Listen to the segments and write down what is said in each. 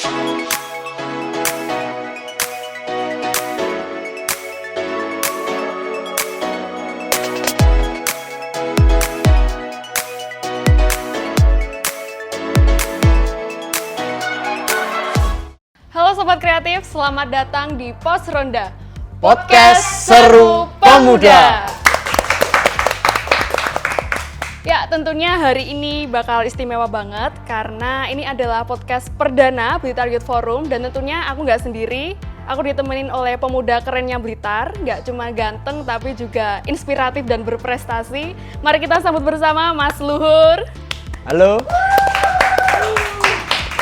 Halo Sobat Kreatif, selamat datang di Pos Ronda Podcast Seru Pemuda. Ya, tentunya hari ini bakal istimewa banget karena ini adalah podcast perdana Blitar Youth Forum dan tentunya aku nggak sendiri, aku ditemenin oleh pemuda kerennya Blitar, nggak cuma ganteng tapi juga inspiratif dan berprestasi. Mari kita sambut bersama Mas Luhur. Halo.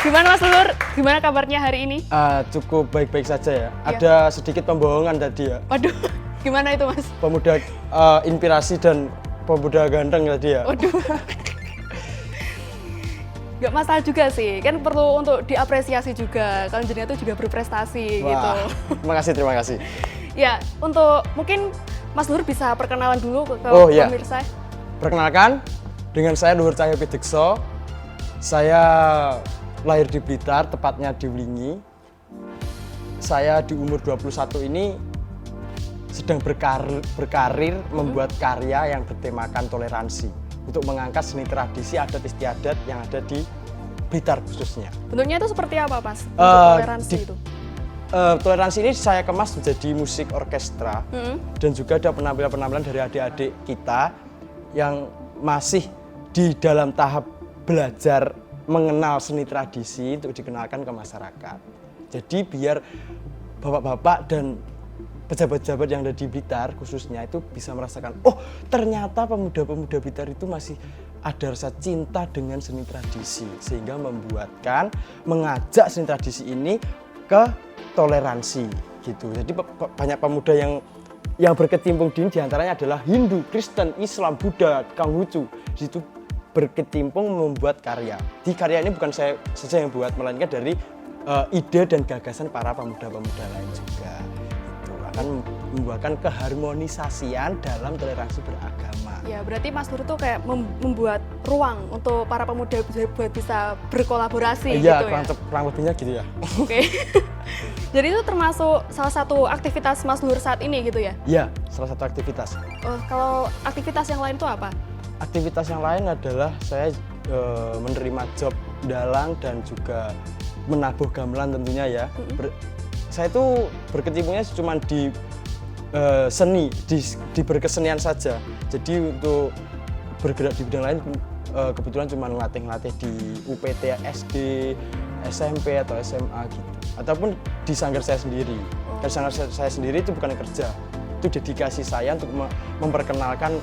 Gimana Mas Luhur? Gimana kabarnya hari ini? Cukup baik-baik saja ya. Ya. Ada sedikit pembohongan tadi ya. Waduh, gimana itu Mas? Pemuda inspirasi dan pemuda ganteng tadi ya. Waduh. Gak masalah juga sih, kan perlu untuk diapresiasi juga. Kalian jadinya tuh juga berprestasi gitu. Terima kasih. Ya, untuk mungkin Mas Luhur bisa perkenalan dulu ke iya. pemirsa. Perkenalkan, dengan saya Luhur Cahyo Pidekso. Saya lahir di Blitar, tepatnya di Wlingi. Saya di umur 21 ini sedang berkarir membuat karya yang bertemakan toleransi untuk mengangkat seni tradisi adat istiadat yang ada di Blitar khususnya. Bentuknya itu seperti apa, Mas? Untuk toleransi itu? Toleransi ini saya kemas menjadi musik orkestra dan juga ada penampilan-penampilan dari adik-adik kita yang masih di dalam tahap belajar mengenal seni tradisi untuk dikenalkan ke masyarakat. Jadi biar bapak-bapak dan pejabat-pejabat yang ada di Blitar khususnya itu bisa merasakan, oh ternyata pemuda-pemuda Blitar itu masih ada rasa cinta dengan seni tradisi, sehingga mengajak seni tradisi ini ke toleransi gitu. Jadi banyak pemuda yang berkecimpung di antaranya adalah Hindu, Kristen, Islam, Buddha, Konghucu. Di situ berkecimpung membuat karya. Di karya ini bukan saya saja yang buat, melainkan dari ide dan gagasan para pemuda-pemuda lain juga. Itu akan membuahkan keharmonisasian dalam toleransi beragama. Ya, berarti Mas Luhur tuh kayak membuat ruang untuk para pemuda buat bisa berkolaborasi Iya, gitu ya? kurang lebihnya gitu ya. Oke. Jadi itu termasuk salah satu aktivitas Mas Luhur saat ini gitu ya? Iya, salah satu aktivitas. Kalau aktivitas yang lain itu apa? Aktivitas yang lain adalah saya menerima job dalang dan juga menabuh gamelan tentunya ya. Saya itu berkecimpungnya cuma di seni, di berkesenian saja. Jadi untuk bergerak di bidang lain kebetulan cuma ngelatih di UPT SD, SMP atau SMA gitu. Ataupun di sanggar saya sendiri. Di sanggar saya sendiri itu bukan kerja, itu dedikasi saya untuk memperkenalkan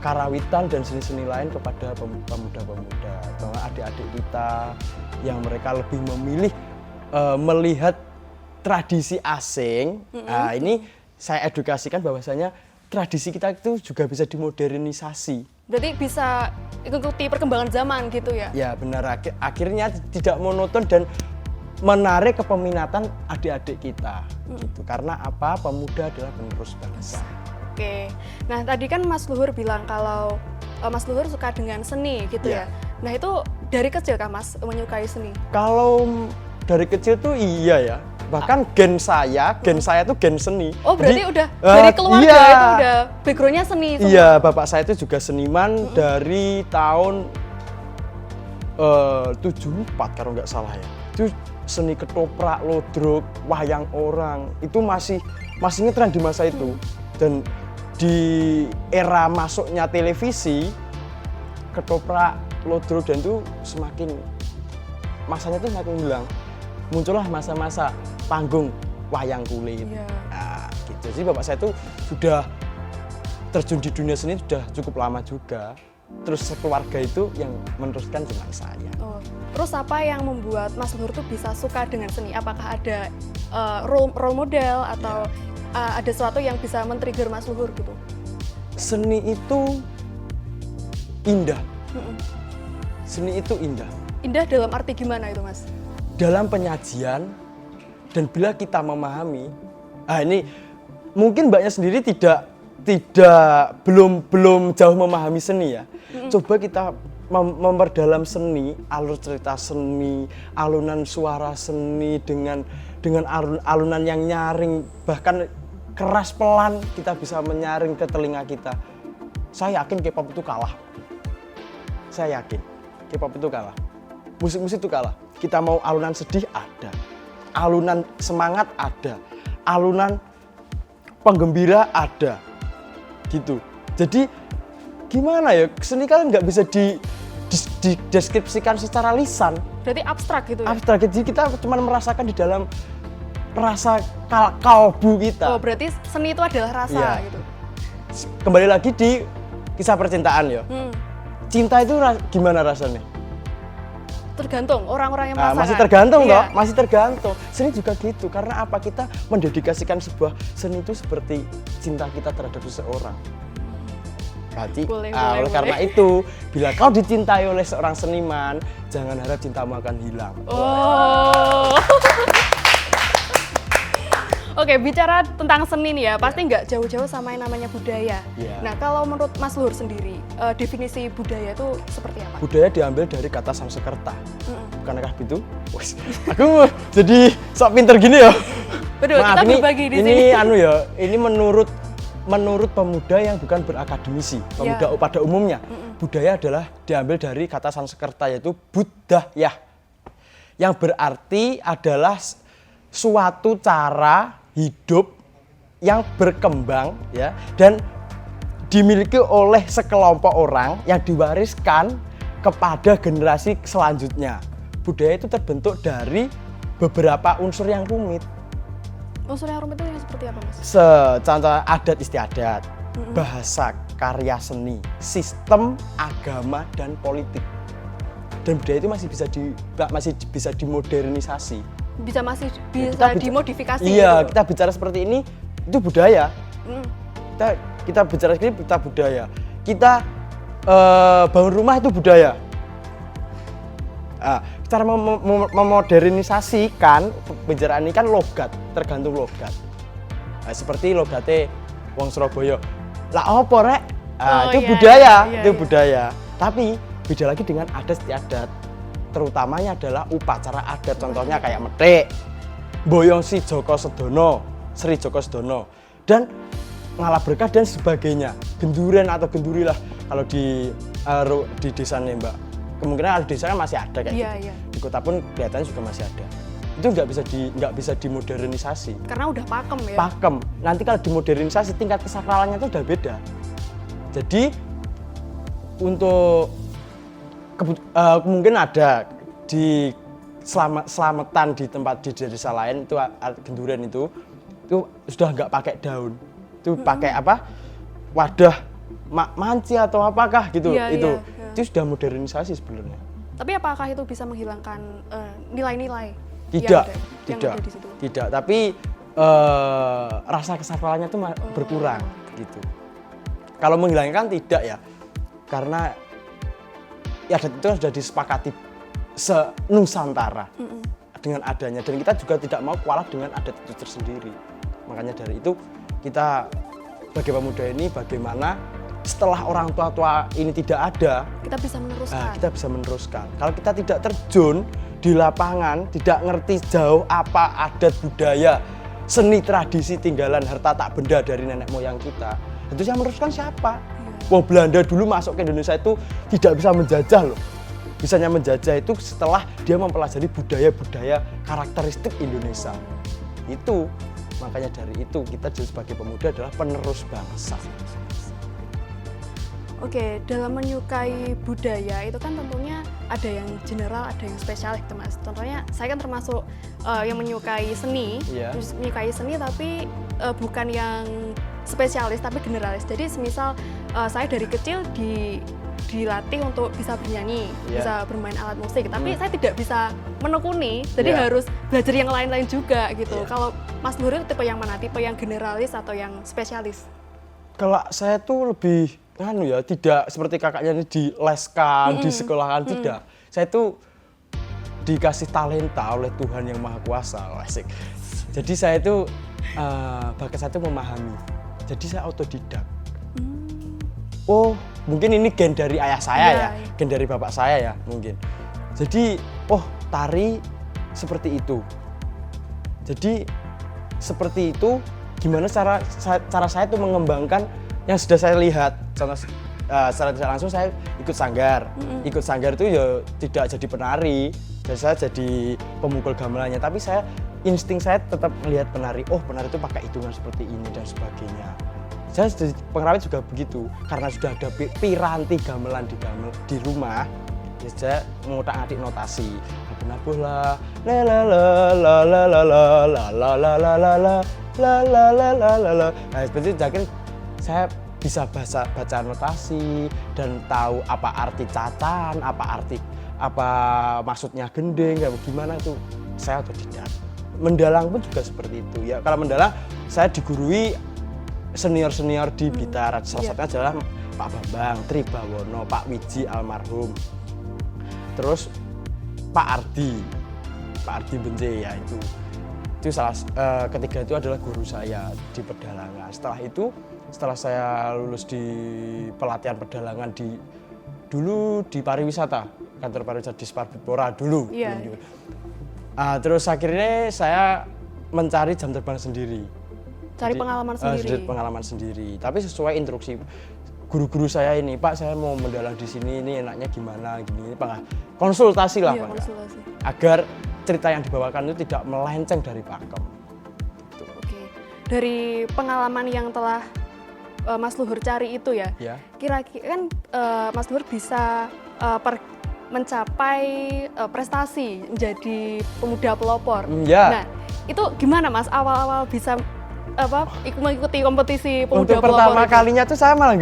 karawitan dan seni-seni lain kepada pemuda-pemuda atau adik-adik kita yang mereka lebih memilih melihat tradisi asing. Nah, ini saya edukasikan bahwasanya tradisi kita itu juga bisa dimodernisasi. Berarti bisa ikuti perkembangan zaman gitu ya? Ya, benar. Akhirnya tidak monoton dan menarik kepeminatan adik-adik kita. Gitu. Karena apa? Pemuda adalah penerus bangsa. Oke, nah tadi kan Mas Luhur bilang kalau Mas Luhur suka dengan seni gitu ya. Nah itu dari kecil kah Mas menyukai seni? Kalau dari kecil tuh iya ya, bahkan gen saya tuh gen seni. Oh berarti udah dari keluarga itu udah backgroundnya seni semua? Iya, bapak saya itu juga seniman dari tahun 74 kalau nggak salah ya. Itu seni ketoprak, lodrok, wayang orang, itu masih ngetren di masa itu. Dan di era masuknya televisi, ketoprak, lodrok dan itu masanya tuh semakin hilang. Muncullah masa-masa panggung wayang kulit. Nah, gitu. Jadi bapak saya tuh sudah terjun di dunia seni sudah cukup lama juga. Terus sekeluarga itu yang meneruskan cuma saya. Oh, terus apa yang membuat Mas Luhur tuh bisa suka dengan seni? Apakah ada role model atau ada sesuatu yang bisa men-trigger Mas Luhur gitu? Seni itu indah. Seni itu indah. Indah dalam arti gimana itu Mas? Dalam penyajian dan bila kita memahami, ini mungkin mbaknya sendiri belum jauh memahami seni ya. Coba kita memperdalam seni, alur cerita seni, alunan suara seni dengan alunan yang nyaring, bahkan keras pelan kita bisa menyaring ke telinga kita. Saya yakin K-pop itu kalah. Saya yakin K-pop itu kalah. Musik-musik itu kalah. Kita mau alunan sedih ada, alunan semangat ada, alunan penggembira ada, gitu. Jadi gimana ya, seni kan nggak bisa dideskripsikan secara lisan. Berarti abstrak gitu ya? Abstrak, jadi kita cuma merasakan di dalam rasa kalbu kita. Oh, berarti seni itu adalah rasa Iya. gitu? Kembali lagi di kisah percintaan ya. Cinta itu gimana rasanya? Tergantung orang-orang yang Nah, merasakan. masih tergantung Iya. toh, masih tergantung. Seni juga gitu, karena apa, kita mendedikasikan sebuah seni itu seperti cinta kita terhadap seseorang. Berarti Boleh, oleh karena itu, bila kau dicintai oleh seorang seniman, jangan harap cintamu akan hilang. Oh. Oke, bicara tentang seni nih ya, pasti nggak jauh-jauh sama yang namanya budaya. Iya. Nah, kalau menurut Mas Luhur sendiri, definisi budaya itu seperti apa? Budaya diambil dari kata Sanskerta. Bukankah gitu? Wes, aku jadi sok pinter gini ya. Betul, Maaf, kita berbagi di ini sini. ini menurut pemuda yang bukan berakademisi, pemuda Ya. pada umumnya. Budaya adalah diambil dari kata Sanskerta yaitu Buddhaya. Yang berarti adalah suatu cara hidup yang berkembang ya dan dimiliki oleh sekelompok orang yang diwariskan kepada generasi selanjutnya. Budaya itu terbentuk dari beberapa unsur yang rumit. Unsur yang rumit itu yang seperti apa, Mas? Contoh adat istiadat, bahasa, karya seni, sistem, agama, dan politik. Dan budaya itu masih bisa dimodernisasi. Masih bisa Kita dimodifikasi Iya, gitu. kita bicara seperti ini itu budaya. Mm. Kita bicara seperti ini kita budaya. Kita bangun rumah itu budaya. Cara memodernisasikan pembicaraan ini kan logat, tergantung logat. Seperti logatnya wong Surabaya. Lah apa rek? Itu iya, budaya, iya, itu iya. budaya. Tapi beda lagi dengan adat istiadat. Terutamanya adalah upacara adat, contohnya kayak metik, boyong si Joko Sedono, Sri Joko Sedono, dan ngalah berkah dan sebagainya. Genduren atau genduri lah kalau di desanya Mbak. Kemungkinan kalau di desa kan masih ada kayak Iya, gitu. iya. Di kota pun kelihatannya juga masih ada. Itu nggak bisa dimodernisasi. Karena udah pakem ya. Pakem. Nanti kalau dimodernisasi tingkat kesakralannya itu udah beda. Jadi untuk mungkin ada di selamatan di tempat di desa lain itu genduren itu sudah nggak pakai daun, itu pakai apa, wadah manci atau apakah gitu. Iya, itu iya. itu sudah modernisasi sebenarnya. Tapi apakah itu bisa menghilangkan nilai-nilai Tidak, yang ada di situ? tidak. Tapi rasa kesakralannya itu berkurang gitu. Kalau menghilangkan tidak ya, karena ya adat itu sudah disepakati se-Nusantara dengan adanya, dan kita juga tidak mau kalah dengan adat itu tersendiri. Makanya dari itu kita sebagai pemuda ini bagaimana setelah orang tua ini tidak ada, Kita bisa meneruskan. kita bisa meneruskan. Kalau kita tidak terjun di lapangan, tidak ngerti jauh apa adat budaya, seni tradisi tinggalan harta tak benda dari nenek moyang kita, itu yang meneruskan siapa? Wah, Belanda dulu masuk ke Indonesia itu tidak bisa menjajah loh. Bisanya menjajah itu setelah dia mempelajari budaya-budaya karakteristik Indonesia. Itu makanya dari itu kita sebagai pemuda adalah penerus bangsa. Oke, dalam menyukai budaya itu kan tentunya ada yang general, ada yang spesialis, gitu, Mas. Contohnya saya kan termasuk yang menyukai seni, Iya. menyukai seni tapi bukan yang spesialis tapi generalis. Jadi semisal saya dari kecil dilatih untuk bisa bernyanyi, Iya. bisa bermain alat musik, tapi saya tidak bisa menekuni, jadi Iya. harus belajar yang lain-lain juga gitu. Iya. Kalau Mas Luhur itu tipe yang mana? Tipe yang generalis atau yang spesialis? Kalau saya tuh lebih tidak seperti kakaknya ini dileskan, disekolahkan, tidak. Saya tuh dikasih talenta oleh Tuhan yang Maha Kuasa, asik. Jadi saya itu bakat saya itu memahami. Jadi saya autodidak. Oh, mungkin ini gen dari ayah saya Iya, ya, gen dari bapak saya ya mungkin. Jadi, oh tari seperti itu. Jadi seperti itu, gimana cara saya tuh mengembangkan yang sudah saya lihat. Contoh secara tidak langsung saya ikut sanggar. Ikut sanggar itu ya tidak jadi penari, dan saya jadi pemukul gamelannya. Tapi insting saya tetap melihat penari. Oh penari itu pakai hitungan seperti ini dan sebagainya. Saya jadi pengrawit juga begitu, karena sudah ada piranti gamelan di rumah. Ya, saya mengutak-atik notasi. Nabuh la la la la la la la la la la la la la la la la la la la. Nah seperti itu akhirnya saya bisa baca notasi dan tahu apa arti cacan, apa maksudnya gending, kayak gimana itu saya otodidak. Mendalang pun juga seperti itu ya. Kalau mendalang saya digurui senior di Blitar. Salah satunya adalah Pak Bambang Tribawono, Pak Wiji almarhum. Terus Pak Ardi Benje ya itu ketiga itu adalah guru saya di pedalangan. Setelah saya lulus di pelatihan pedalangan dulu di pariwisata, kantor pariwisata di Sparbudpora dulu. Iya. Terus akhirnya saya mencari jam terbang sendiri. Cari pengalaman sendiri. Tapi sesuai instruksi guru-guru saya ini, Pak saya mau mendalang di sini, ini enaknya gimana, gini, Pak. Konsultasi lah, Pak. Konsultasi. Agar cerita yang dibawakan itu tidak melenceng dari pakem. Gitu. Oke. Dari pengalaman yang telah Mas Luhur cari itu ya. Kira-kira kan Mas Luhur bisa mencapai prestasi menjadi pemuda pelopor. Nah, itu gimana Mas awal-awal bisa mengikuti kompetisi pemuda untuk pertama pelopor kalinya tuh saya malah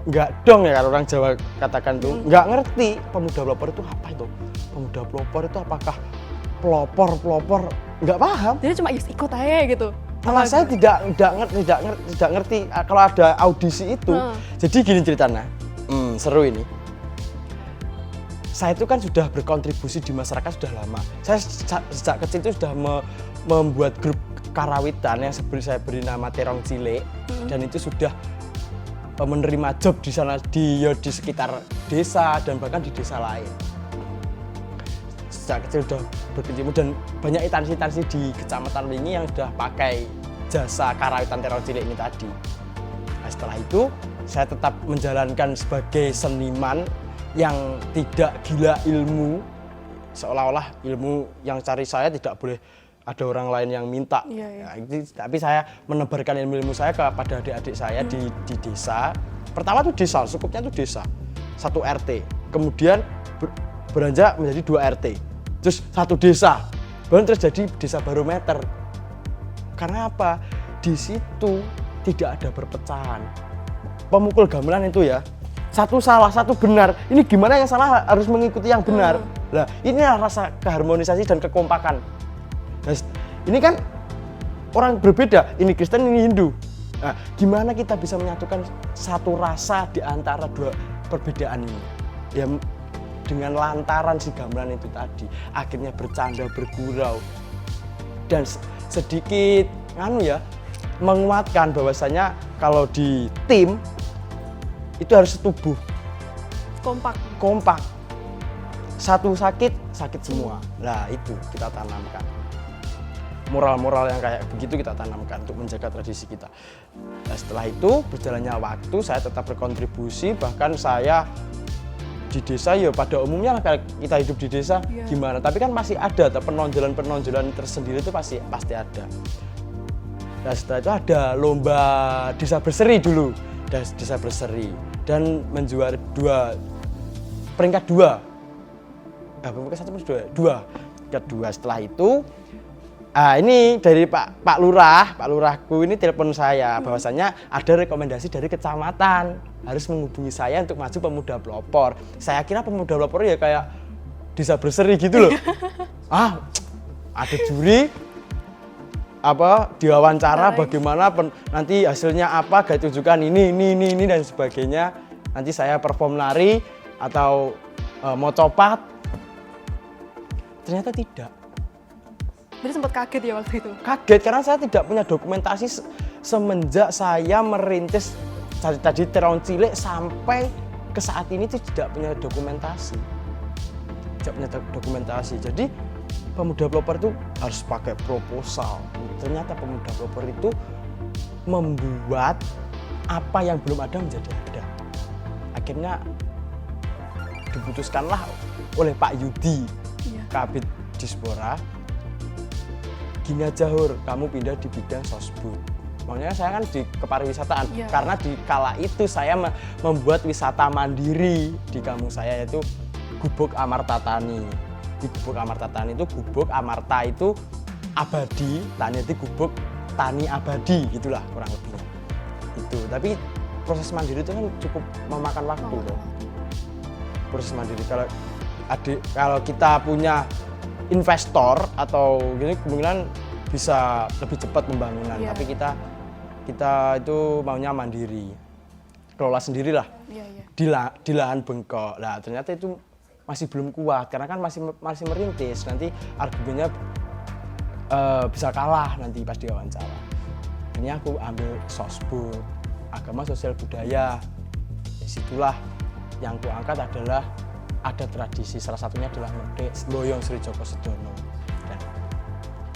nggak dong ya kalau orang Jawa katakan tuh nggak ngerti pemuda pelopor itu apa itu. Pemuda pelopor itu apakah pelopor nggak paham. Jadi cuma ikut aja gitu. Malah saya tidak ngerti kalau ada audisi itu. Jadi gini ceritanya, seru ini. Saya itu kan sudah berkontribusi di masyarakat sudah lama. Saya sejak kecil itu sudah membuat grup karawitan yang saya beri nama Terong Cilik, dan itu sudah menerima job di sana di sekitar desa dan bahkan di desa lain. Sejak kecil sudah berkecimpung dan banyak instansi-instansi di Kecamatan Wingi yang sudah pakai jasa karawitan Terong Cilik ini tadi. Nah, setelah itu saya tetap menjalankan sebagai seniman yang tidak gila ilmu, seolah-olah ilmu yang cari saya tidak boleh ada orang lain yang minta. Nah, tapi saya menebarkan ilmu saya kepada adik-adik saya di desa. Pertama tuh desa, cukupnya tuh desa, 1 RT. Kemudian beranjak menjadi 2 RT. Terus 1 desa, baru terus jadi desa barometer. Karena apa? Di situ tidak ada perpecahan. Pemukul gamelan itu ya, satu salah, satu benar. Ini gimana yang salah harus mengikuti yang benar. Nah, inilah rasa keharmonisasi dan kekompakan. Nah, ini kan orang berbeda, ini Kristen, ini Hindu. Nah, gimana kita bisa menyatukan satu rasa di antara dua perbedaan ini? Ya, dengan lantaran si gamelan itu tadi, akhirnya bercanda, bergurau, dan sedikit menguatkan bahwasanya kalau di tim itu harus setubuh, kompak. Satu sakit semua. Nah, itu kita tanamkan. Moral-moral yang kayak begitu kita tanamkan untuk menjaga tradisi kita. Nah, setelah itu berjalannya waktu saya tetap berkontribusi, bahkan saya di desa ya pada umumnya kayak kita hidup di desa gimana, tapi kan masih ada penonjolan tersendiri itu pasti ada. Nah, setelah itu ada lomba desa berseri dulu, desa berseri, dan menjuari peringkat 2. Peringkat 2. Setelah itu ini dari Pak Lurahku ini telepon saya bahwasanya ada rekomendasi dari kecamatan harus menghubungi saya untuk maju pemuda pelopor. Saya kira pemuda pelopor ya kayak desa berseri gitu loh. Ada juri diwawancara bagaimana nanti hasilnya apa, gaya tunjukkan ini dan sebagainya. Nanti saya perform nari atau mau copat. Ternyata tidak. Jadi sempat kaget ya waktu itu? Kaget karena saya tidak punya dokumentasi semenjak saya merintis tadi terlalu cilik sampai ke saat ini itu tidak punya dokumentasi. Jadi pemuda pelopor itu harus pakai proposal. Ternyata pemuda pelopor itu membuat apa yang belum ada menjadi ada. Akhirnya diputuskanlah oleh Pak Yudi, Kabid Dispora, gini aja Hur, kamu pindah di bidang sosbud. Makanya saya kan di kepariwisataan, karena di kala itu saya membuat wisata mandiri di kampung saya, yaitu Gubuk Amarta Tani. Di Gubuk Amarta Tani itu gubuk Amarta itu abadi, tani itu gubuk tani abadi, gitulah kurang lebihnya. Itu. Tapi proses mandiri itu kan cukup memakan waktu loh. Proses mandiri kalau kita punya investor atau gini kemungkinan bisa lebih cepat pembangunan. Tapi kita itu maunya mandiri, kelola sendirilah. Di lahan bengkok. Nah ternyata itu masih belum kuat karena kan masih merintis. Nanti argumennya bisa kalah nanti pas diwawancara. Ini aku ambil sosbud, agama sosial budaya. Disitulah yang ku angkat adalah ada tradisi, salah satunya adalah Medhek Boyong Sri Joko Sedono.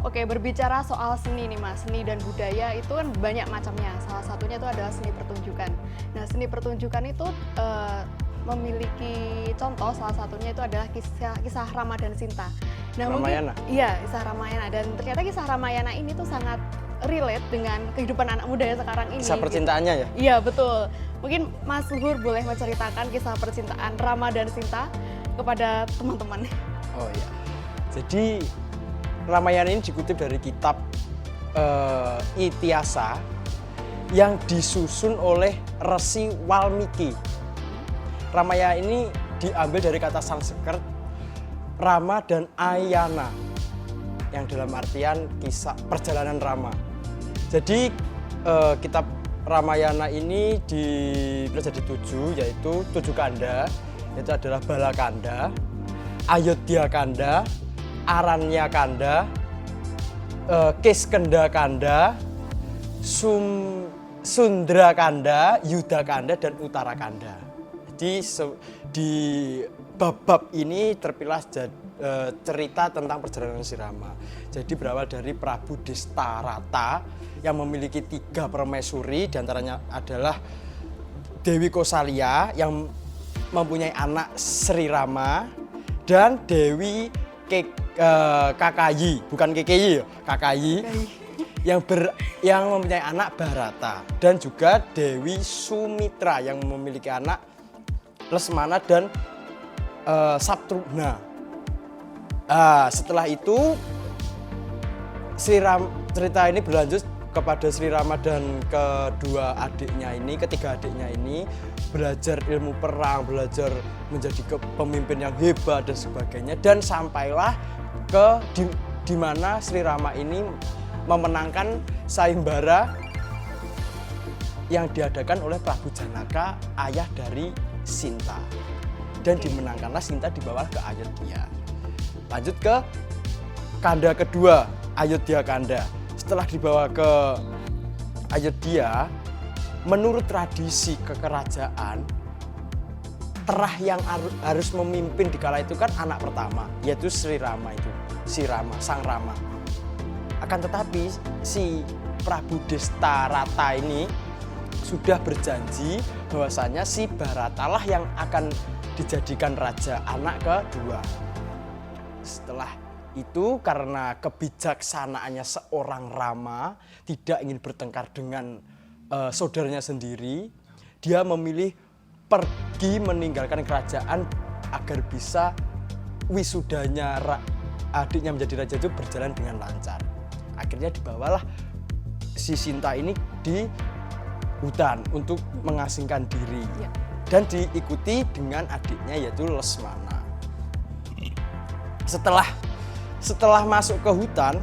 Oke, berbicara soal seni nih Mas, seni dan budaya itu kan banyak macamnya. Salah satunya itu adalah seni pertunjukan. Nah, seni pertunjukan itu memiliki contoh, salah satunya itu adalah kisah Rama dan Sinta. Nah, Ramayana? Iya, kisah Ramayana. Dan ternyata kisah Ramayana ini tuh sangat relate dengan kehidupan anak muda yang sekarang ini. Kisah percintaannya ya? Iya, betul. Mungkin Mas Luhur boleh menceritakan kisah percintaan Rama dan Sinta kepada teman-teman. Oh iya. Jadi Ramayana ini dikutip dari kitab Ityasa yang disusun oleh Resi Walmiki. Ramayana ini diambil dari kata Sanskrit Rama dan Ayana, yang dalam artian kisah perjalanan Rama. Jadi kitab Ramayana ini dibagi jadi 7, yaitu 7 kanda, yaitu adalah Balakanda, Ayodhya Kanda, Aranya Kanda, Kiskenda Kanda, Sundra Kanda, Yuda Kanda, dan Uttara Kanda. Jadi di bab-bab ini terpilah cerita tentang perjalanan si Rama. Jadi berawal dari Prabu Destarata yang memiliki 3 permaisuri, diantaranya adalah Dewi Kosalya yang mempunyai anak Sri Rama dan Dewi Kakayi, bukan Kekeyi, Kakayi yang mempunyai anak Bharata, dan juga Dewi Sumitra yang memiliki anak Lesmana dan Sabtrugna. Setelah itu cerita ini berlanjut kepada Sri Rama dan ketiga adiknya ini belajar ilmu perang, belajar menjadi pemimpin yang hebat dan sebagainya, dan sampailah ke di mana Sri Rama ini memenangkan sayembara yang diadakan oleh Prabu Janaka, ayah dari Sinta, dan dimenangkanlah Sinta, dibawa ke Ayodhya. Lanjut ke kanda kedua, Ayodhya Kanda. Setelah dibawa ke Ayodhya, menurut tradisi kekerajaan, terah yang harus memimpin di kala itu kan anak pertama, yaitu Sri Rama itu, si Rama, sang Rama. Akan tetapi si Prabu Destarata ini sudah berjanji bahwasanya si Bharatalah yang akan dijadikan raja, anak kedua. Setelah itu karena kebijaksanaannya seorang Rama tidak ingin bertengkar dengan saudaranya sendiri, dia memilih pergi meninggalkan kerajaan agar bisa wisudanya adiknya menjadi raja itu berjalan dengan lancar. Akhirnya dibawalah si Sinta ini di hutan untuk mengasingkan diri, dan diikuti dengan adiknya yaitu Lesmana. Setelah masuk ke hutan,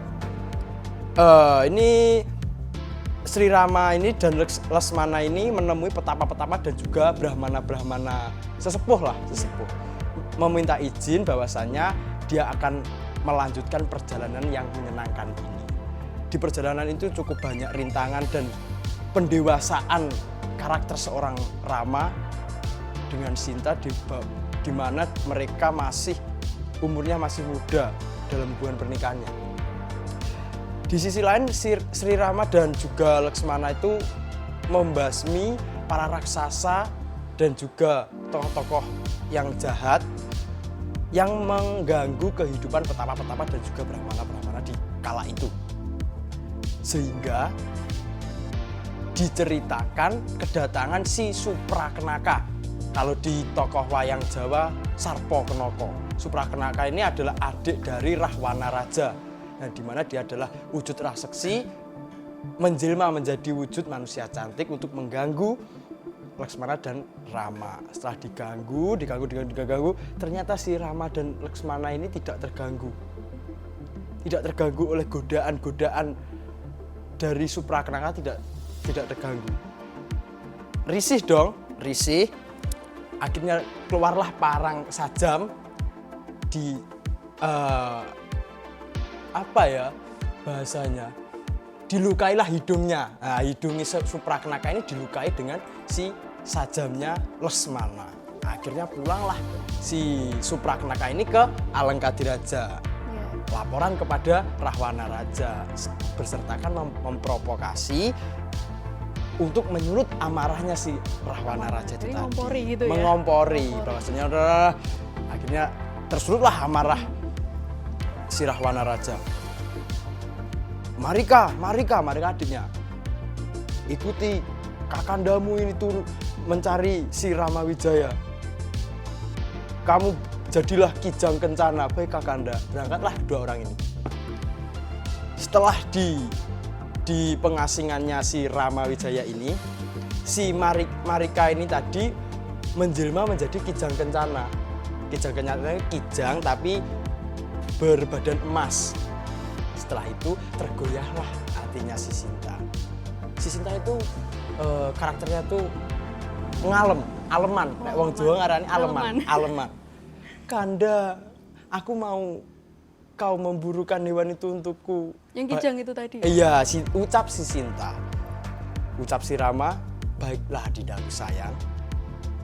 ini Sri Rama ini dan Lesmana ini menemui petapa-petapa dan juga brahmana-brahmana sesepuh, meminta izin bahwasanya dia akan melanjutkan perjalanan yang menyenangkan ini. Di perjalanan itu cukup banyak rintangan dan pendewasaan karakter seorang Rama dengan Sinta di mana mereka umurnya masih muda dalam hubungan pernikahannya. Di sisi lain Sri Rama dan juga Laksmana itu membasmi para raksasa dan juga tokoh-tokoh yang jahat yang mengganggu kehidupan petapa-petapa dan juga brahmana-brahmana di kala itu. Sehingga diceritakan kedatangan si Suprakenaka. Kalau di tokoh wayang Jawa, Sarpakenaka. Suprakenaka ini adalah adik dari Rahwana Raja. Nah, di mana dia adalah wujud raseksi menjelma menjadi wujud manusia cantik untuk mengganggu Laksmana dan Rama. Setelah diganggu, ternyata si Rama dan Laksmana ini tidak terganggu. Tidak terganggu oleh godaan-godaan dari Suprakenaka, tidak terganggu. Risih dong, risih. Akhirnya keluarlah parang sajam di bahasanya, dilukailah hidungnya. Nah, hidungnya Suprakenaka ini dilukai dengan si sajamnya Laksmana. Akhirnya pulanglah si Suprakenaka ini ke Alengkadiraja. Laporan kepada Rahwana Raja, bersertakan memprovokasi untuk menyulut amarahnya si Rahwana Raja itu tadi. Mengompori gitu ya? Mengompori. Bahwasanya akhirnya tersulutlah amarah si Rahwana Raja. Marika adiknya. Ikuti kakandamu ini turun mencari si Ramawijaya. Kamu jadilah Kijang Kencana. Baik kakanda, berangkatlah dua orang ini. Setelah di pengasingannya si Ramawijaya ini, si Marika ini tadi menjelma menjadi Kijang Kencana. Kijang Kencana itu kijang tapi berbadan emas. Setelah itu tergoyahlah hatinya si Sinta. Si Sinta itu karakternya tuh aleman. Nek wong Jawa ngarani aleman. Kanda, aku mau kau memburukan hewan itu untukku. Yang kijang itu tadi? Iya, ucap si Sinta. Ucap si Rama, baiklah dindaku sayang.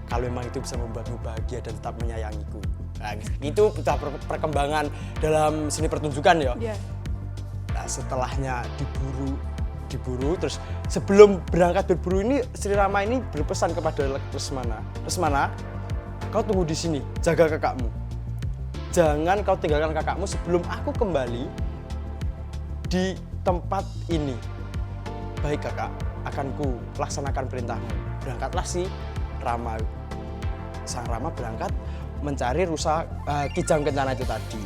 Kalau memang itu bisa membuatmu bahagia dan tetap menyayangiku. Nah, itu perkembangan dalam seni pertunjukan ya. Iya. Nah, setelahnya diburu, terus sebelum berangkat berburu ini Sri Rama ini berpesan kepada Laksmana. Laksmana, kau tunggu di sini, jaga kakakmu. Jangan kau tinggalkan kakakmu sebelum aku kembali di tempat ini. Baik kakak, akan ku laksanakan perintahmu. Berangkatlah si Rama. Sang Rama berangkat mencari rusa Kijang Kencana itu tadi.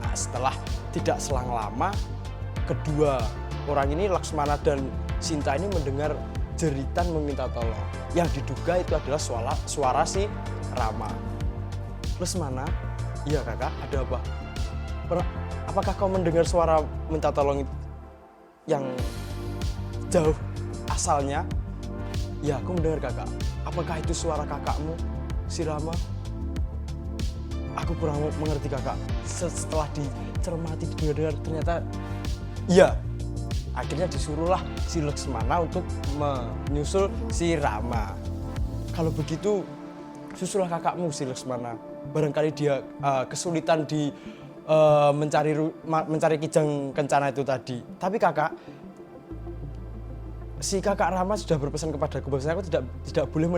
Nah, setelah tidak selang lama, kedua orang ini Laksmana dan Sinta ini mendengar jeritan meminta tolong. Yang diduga itu adalah suara si Rama. Laksmana, iya kakak, ada apa? Apakah kau mendengar suara minta tolong yang jauh asalnya? Ya, aku mendengar kakak. Apakah itu suara kakakmu, si Rama? Aku kurang mengerti kakak. Setelah dicermati, didengar, ternyata iya. Akhirnya disuruhlah si Laksmana untuk menyusul si Rama. Kalau begitu, susullah kakakmu si Laksmana. Barangkali dia kesulitan di mencari Kijang Kencana itu tadi. Tapi kakak, si kakak Rama sudah berpesan kepadaku bahwasanya aku tidak boleh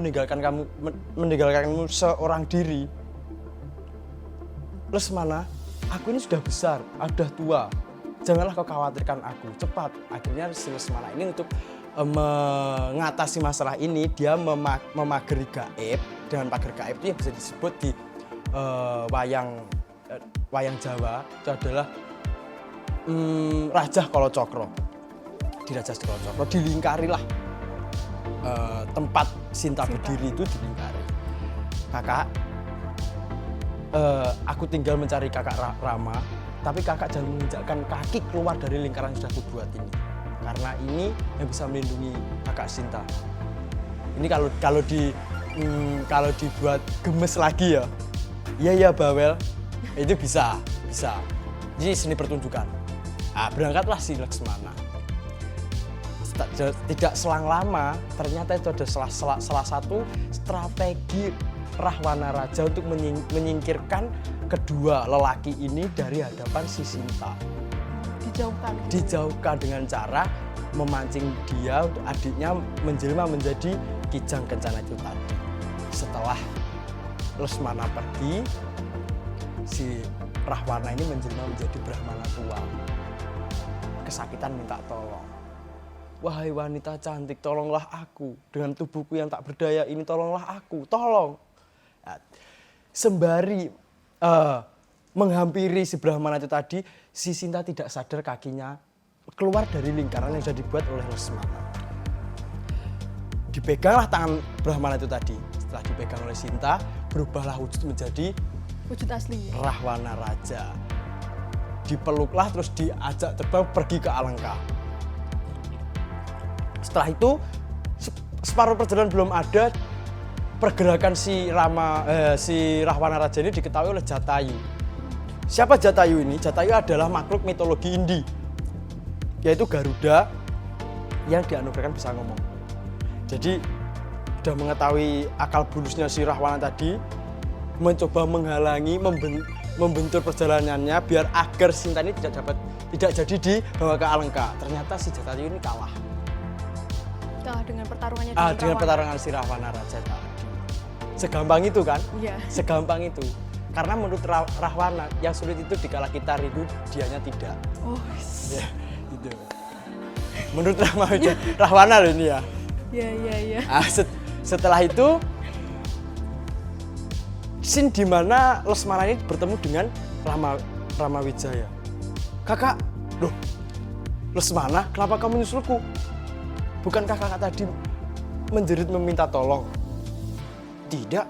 meninggalkanmu seorang diri. Laksmana, aku ini sudah besar, sudah tua. Janganlah kau khawatirkan aku, cepat. Akhirnya si Laksmana ini untuk mengatasi masalah ini, dia memagari gaib. Dengan pagar gaib itu yang bisa disebut di wayang Jawa itu adalah Rajah Kalacakra. Di Rajah Kalacakra dilingkarilah tempat Sinta berdiri itu dilingkari. Kakak, aku tinggal mencari kakak Rama, tapi kakak jangan menginjakkan kaki keluar dari lingkaran yang sudah kubuat ini. Karena ini yang bisa melindungi kakak Sinta. Ini kalau dibuat gemes lagi ya. Iya bawel. Itu bisa. Jadi seni pertunjukan. Nah, berangkatlah si Laksmana. tidak selang lama, ternyata itu ada salah satu strategi Rahwana Raja untuk menyingkirkan kedua lelaki ini dari hadapan si Sinta. Dijauhkan dengan cara memancing dia untuk adiknya menjelma menjadi Kijang Kencana itu tadi. Setelah Lesmana pergi, si Rahwana ini menjelma menjadi Brahmana tua. Kesakitan minta tolong. Wahai wanita cantik, tolonglah aku. Dengan tubuhku yang tak berdaya ini, tolonglah aku, tolong. Nah, sembari menghampiri si Brahmana itu tadi, si Sinta tidak sadar kakinya keluar dari lingkaran yang sudah dibuat oleh Lesmana. Dipeganglah tangan Brahmana itu tadi. Setelah dipegang oleh Sinta, berubahlah wujud menjadi wujud asli Rahwana Raja. Dipeluklah terus diajak terbang pergi ke Alengka. Setelah itu separuh perjalanan belum ada, pergerakan si Rahwana Raja ini diketahui oleh Jatayu. Siapa Jatayu ini? Jatayu adalah makhluk mitologi Indi, yaitu Garuda yang dianugerahkan bisa ngomong. Jadi sudah mengetahui akal bulusnya si Rahwana tadi, mencoba menghalangi, membentur perjalanannya biar agar Sinta ini tidak jadi dibawa ke Alengka. Ternyata si Jatayu ini kalah dengan pertarungannya dengan pertarungan si Rahwana Raja tadi. Segampang itu kan? Iya. Segampang itu. Karena menurut Rahwana yang sulit itu dikala kita rindu, dianya tidak. Oh. Ya, gitu. Menurut Rahwana loh ini ya. Iya. Setelah itu scene di mana Lesmana ini bertemu dengan Rama Wijaya. Kakak, loh, Lesmana, kenapa kamu nyusulku? Bukankah kakak tadi menjerit meminta tolong? Tidak.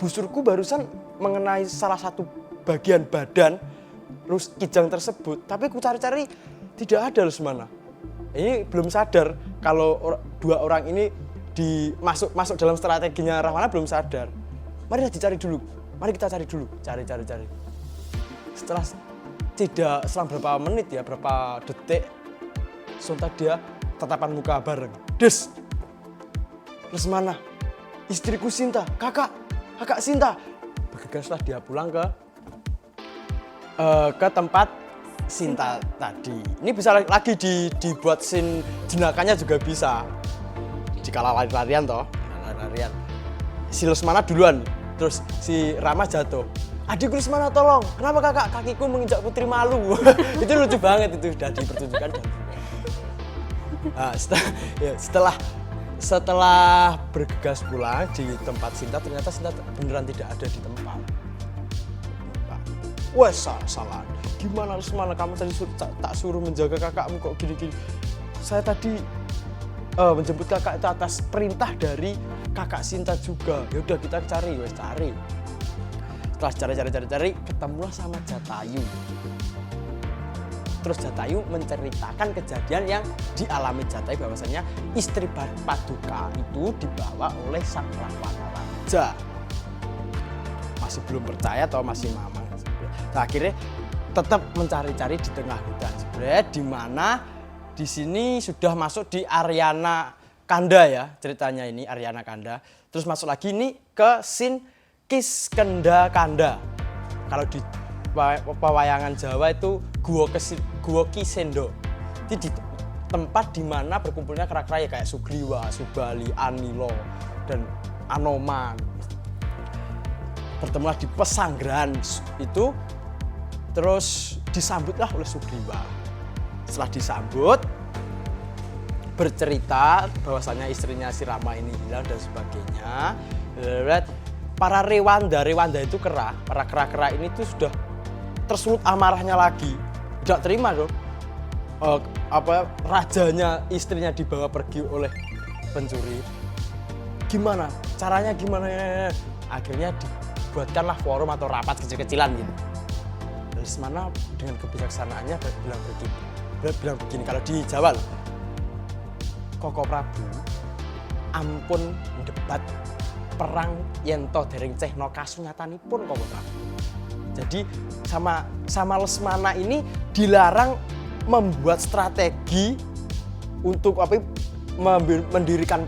Busurku barusan mengenai salah satu bagian badan Kijang tersebut. Tapi ku cari-cari tidak ada Lesmana. Ini belum sadar kalau dua orang ini masuk dalam strateginya Rahwana, belum sadar. Mari dicari dulu. Mari kita cari dulu. Cari. Selang berapa menit ya, berapa detik, sontak dia tatapan muka bareng. Des, Lesmana, istriku Sinta, kakak Sinta. Bergegaslah dia pulang ke tempat Sinta tadi. Ini bisa lagi dibuat scene jenakanya juga bisa. Jika lari-larian toh, lari-larian. Si Lesmana duluan, terus si Rama jatuh. Adikku Lesmana tolong, kenapa kakak? Kakiku menginjak putri malu. Itu lucu banget, itu sudah dipertunjukkan. Nah, setelah bergegas pulang di tempat Sinta, ternyata Sinta beneran tidak ada di tempat. Wah, salah. Gimana Lesmana, kamu tadi tak suruh menjaga kakakmu kok gini-gini. Saya tadi menjemput kakak itu atas perintah dari kakak Sinta juga. Ya udah kita cari. Setelah cari, ketemulah sama Jatayu. Terus Jatayu menceritakan kejadian yang dialami Jatayu, bahwasanya istri Paduka itu dibawa oleh sang Rahwana Raja. Masih belum percaya atau masih mamang. Nah, akhirnya tetap mencari-cari di tengah hutan sebenarnya, di mana di sini sudah masuk di Aryana Kanda ya, ceritanya ini Aryana Kanda. Terus masuk lagi ini ke scene Kiskenda Kanda. Kalau di pewayangan Jawa itu Guwa Kisendo. Itu di tempat di mana berkumpulnya kera-kera kayak Sugriwa, Subali, Anilo, dan Anoman. Bertemulah di pesanggrahan itu, terus disambutlah oleh Sugriwa. Setelah disambut, bercerita bahwasanya istrinya si Rama ini hilang dan sebagainya. Para Rewanda itu para kera-kera ini tuh sudah tersulut amarahnya lagi. Tidak terima dong. Rajanya, istrinya dibawa pergi oleh pencuri. Gimana? Caranya gimana? Akhirnya dibuatkanlah forum atau rapat kecil-kecilan gitu. Lesmana dengan kebijaksanaannya bilang begini, kalau di Jawa loh, Koko Prabu ampun debat perang yento dereng cehno kasunyatanipun Koko Prabu. Jadi sama Lesmana ini dilarang membuat strategi untuk mendirikan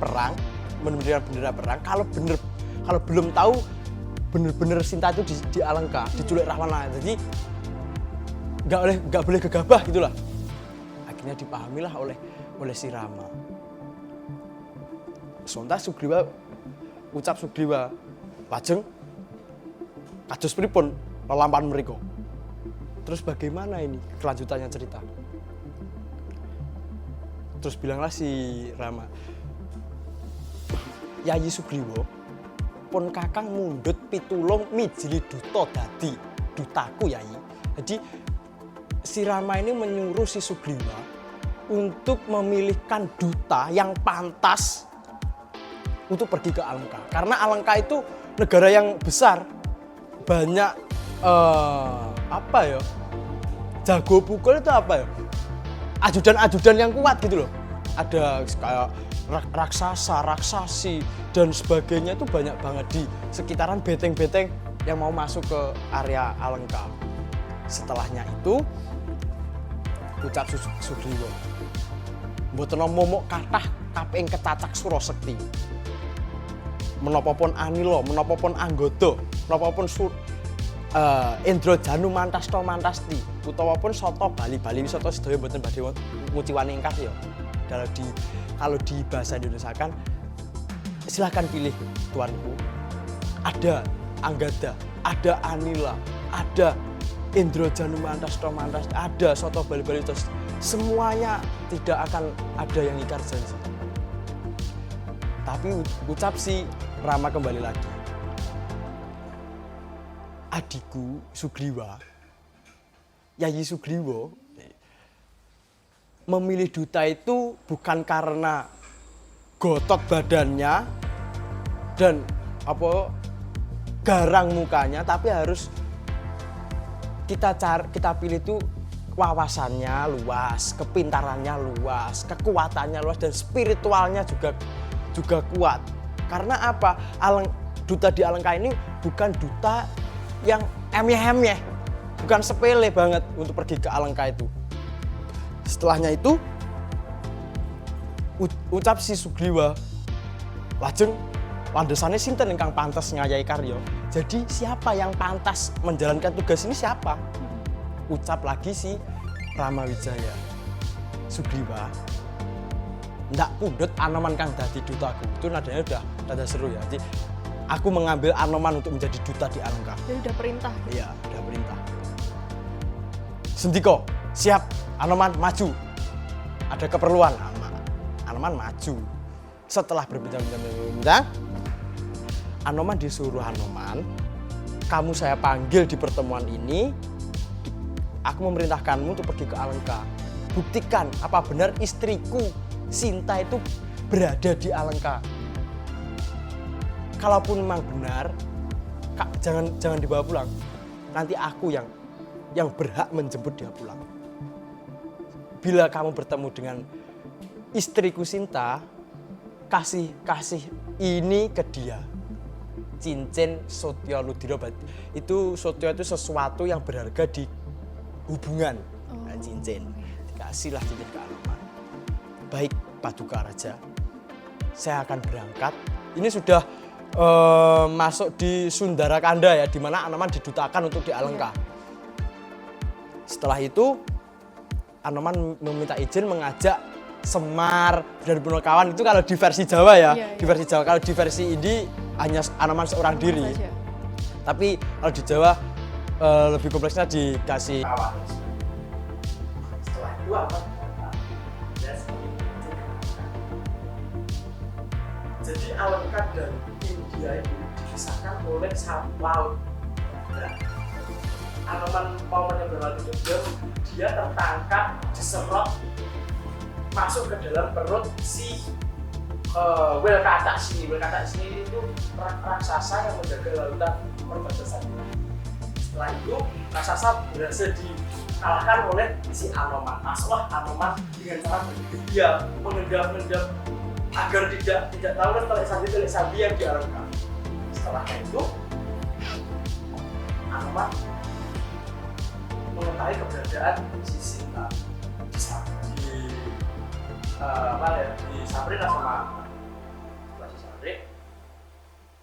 bendera perang kalau belum tahu bener-bener Sinta itu di Alengka, diculik Rahwana. Jadi nggak boleh gegabah gitulah. Akhirnya dipahamilah oleh si Rama. Sontas ucap Sugriwa, lajeng kados pripun lelampahan mriku. Terus bagaimana ini kelanjutannya cerita? Terus bilanglah si Rama, Yayi Sugriwa pun kakang mundhut pitulung mijili duta dadi dutaku Yayi. Jadi si Rama ini menyuruh si Sugriwa untuk memilihkan duta yang pantas untuk pergi ke Alengka. Karena Alengka itu negara yang besar, banyak jago pukul itu ajudan-ajudan yang kuat gitu loh. Ada kayak raksasa, raksasi dan sebagainya itu banyak banget di sekitaran beteng-beteng yang mau masuk ke area Alengka. Setelahnya itu ucap Sugriwa, mboten momok kathah kaping kecacak Surasekti. Menapa pun Anila, menapa pun Anggada, menapa pun Indrajanu Mantasta-Mantasti, utawa pun Sata Bali-Bali wisata sedaya mboten badhe nguci wani ingkang ya. Kalau di bahasa Indonesia kan silahkan pilih tuanku. Ada Anggada, ada Anila, ada Indrajanu Mantasta-Mantasti, ada Sata Bali-Bali wisata. Semuanya tidak akan ada yang ingkar janji. Tapi ucap si Rama kembali lagi, adikku Sugriwa, Yayi Sugriwa memilih duta itu bukan karena gotot badannya dan garang mukanya, tapi harus kita pilih itu wawasannya luas, kepintarannya luas, kekuatannya luas, dan spiritualnya juga kuat. Karena apa? Duta di Alengka ini bukan duta yang emyeh-emyeh, bukan sepele banget untuk pergi ke Alengka itu. Setelahnya itu ucap si Sugriwa, lajeng landesane sinten ingkang pantas ngayahi karya. Jadi siapa yang pantas menjalankan tugas ini siapa? Ucap lagi si Ramawijaya, Sugriwa, ndak pundhut Anoman kang dadi dutaku. Itu nadanya udah rada seru ya. Jadi aku mengambil Anoman untuk menjadi duta di Alengka. Jadi udah perintah. Iya, udah perintah. Sendiko, siap. Anoman maju. Ada keperluan. Anoman maju. Setelah berbincang-bincang, Anoman disuruh Anoman, kamu saya panggil di pertemuan ini. Aku memerintahkanmu untuk pergi ke Alengka. Buktikan apa benar istriku Sinta itu berada di Alengka. Kalaupun memang benar, jangan dibawa pulang. Nanti aku yang berhak menjemput dia pulang. Bila kamu bertemu dengan istriku Sinta, kasih ini ke dia. Cincin Sotya Ludira. Itu Sotya itu sesuatu yang berharga di hubungan. Nah, cincin. Dikasihlah cincin ke Anoman. Baik Paduka Raja, saya akan berangkat. Ini sudah masuk di Sundarakanda ya, di mana Anoman didutakan untuk di Alengka. Setelah itu Anoman meminta izin mengajak Semar dan Punakawan. Itu kalau di versi Jawa ya, di versi Jawa. Kalau di versi ini hanya Anoman seorang diri. Tapi kalau di Jawa lebih kompleksnya dikasih kawan. Setelah itu apa? Jadi Alengka dan India itu dipisahkan oleh satu laut. Nah, Anoman mau menyeberang itu dia tertangkap, diserot, masuk ke dalam perut si Welkata sini. Welkata sini itu raksasa yang menjaga lautan perbatasan. Setelah itu raksasa berhasil dikalahkan oleh si Anoman. Masuklah Anoman dengan cara dia mengendap agar tidak tahu telek sabi yang di Alengka. Setelah itu Anoman mengetahui keberadaan si Sinta di disamperin lah sama setelah disamperin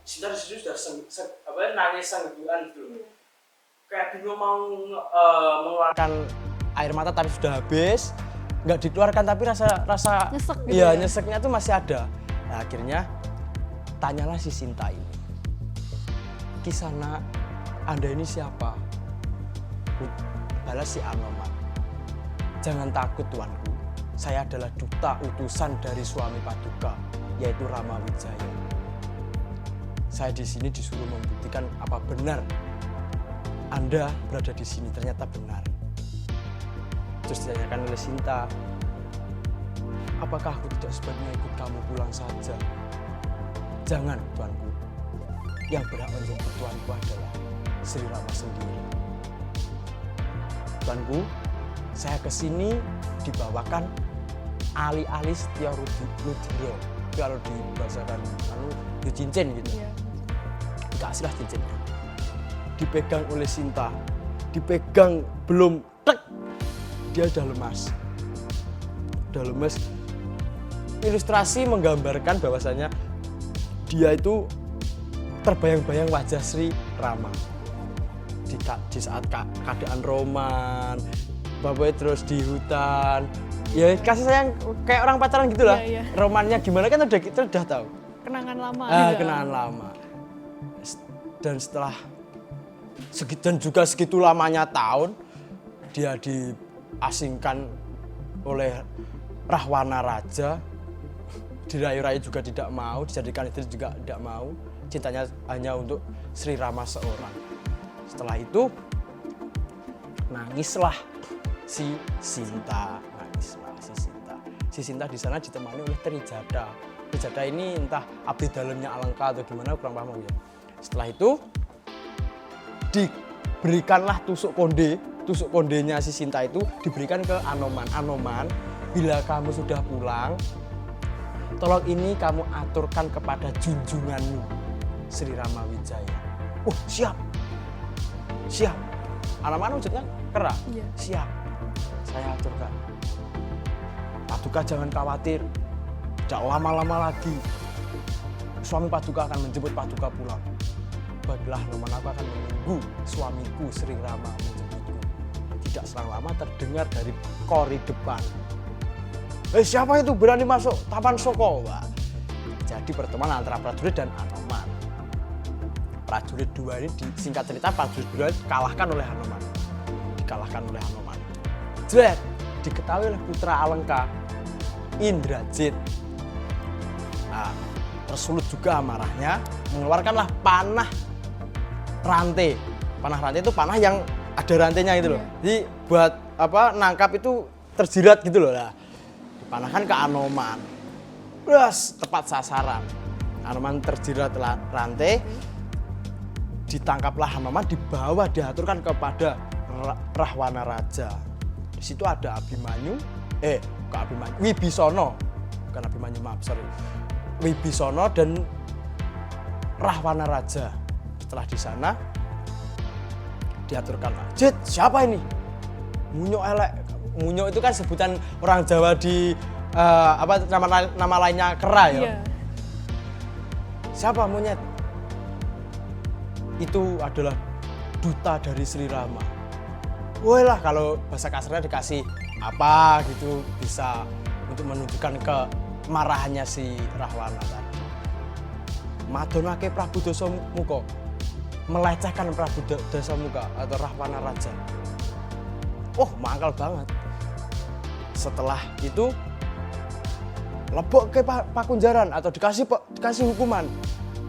Sinta di situ sudah nangis sangguan gitu loh. Kayak bingung mau mengeluarkan air mata tapi sudah habis, nggak dikeluarkan tapi rasa Nyesek gitu iya ya? nyeseknya tuh masih ada. Nah, akhirnya tanyalah si Sinta ini, Kisana, Anda ini siapa? Balas si Anoman, jangan takut tuanku, saya adalah duta utusan dari suami Paduka, yaitu Rama Wijaya. Saya di sini disuruh membuktikan apa benar Anda berada di sini. Ternyata benar. Terus ditanyakan oleh Sinta, apakah aku tidak sebaiknya ikut kamu pulang saja? Jangan, tuanku. Yang berhak menjemput tuanku adalah Sri Rama sendiri. Tuanku, saya kesini dibawakan alih-alih Setio Ludiro. Kalau dibahasakan di cincin gitu. Iya. Dikasihlah cincinnya. Dipegang oleh Sinta. Dipegang belum tek. Dia udah lemas. Udah lemes. Ilustrasi menggambarkan bahwasanya dia itu terbayang-bayang wajah Sri Rama. Di saat keadaan roman, Bapak terus di hutan. Ya kasih sayang kayak orang pacaran gitulah. Iya, iya. Romannya gimana kan kita udah tahu. Kenangan lama. Kenangan lama. Dan setelah segitu lamanya tahun, dia diasingkan oleh Rahwana Raja, dirayu-rayu juga tidak mau, dijadikan istri juga tidak mau, cintanya hanya untuk Sri Rama seorang. Setelah itu nangislah si Sinta. Si Sinta di sana ditemani oleh Trijada. Trijada ini entah abdi dalamnya Alengka atau gimana, kurang paham ya. Setelah itu diberikanlah tusuk kondenya si Sinta itu diberikan ke Anoman. Anoman, bila kamu sudah pulang, tolong ini kamu aturkan kepada junjunganmu Sri Rama Wijaya. Oh, siap. Anoman wujudnya kera. Iya. Siap. Saya aturkan. Paduka jangan khawatir. Tidak lama-lama lagi suami Paduka akan menjemput Paduka pulang. Baiklah, Anoman, aku akan menunggu suamiku Sri Rama menjemputku. Tidak selang lama terdengar dari kori depan. Siapa itu berani masuk Taman Soko? Wah. Jadi pertemuan antara prajurit dan Anoman. Prajurit dua ini singkat cerita prajurit dua dikalahkan oleh Anoman. Jelek diketahui oleh putra Alengka Indrajit. Nah, tersulut juga amarahnya, mengeluarkanlah panah rantai. Panah rantai itu panah yang ada rantainya gitu loh. Jadi buat nangkap itu terjirat gitu loh. Nah, dipanahkan ke Anoman. Tepat sasaran. Anoman terjirat rantai. Ditangkaplah Anoman, dibawa diaturkan kepada Rahwana Raja. Di situ ada Wibisono. Bukan Abimanyu, maaf, sorry. Wibisono dan Rahwana Raja. Setelah di sana diaturkan, Jit, siapa ini? Munyo elek. Munyo itu kan sebutan orang Jawa di nama lainnya kera ya. Iya. Siapa monyet? Itu adalah duta dari Sri Rama. Wah lah, kalau bahasa kasarnya dikasih apa gitu bisa untuk menunjukkan kemarahannya si Rahwana tadi. Madonake Prabu Dasamuka, melecehkan Prabu Dasamuka atau Rahwana Raja. Oh, mangkal banget. Setelah itu lebok ke Pakunjaran atau dikasih hukuman.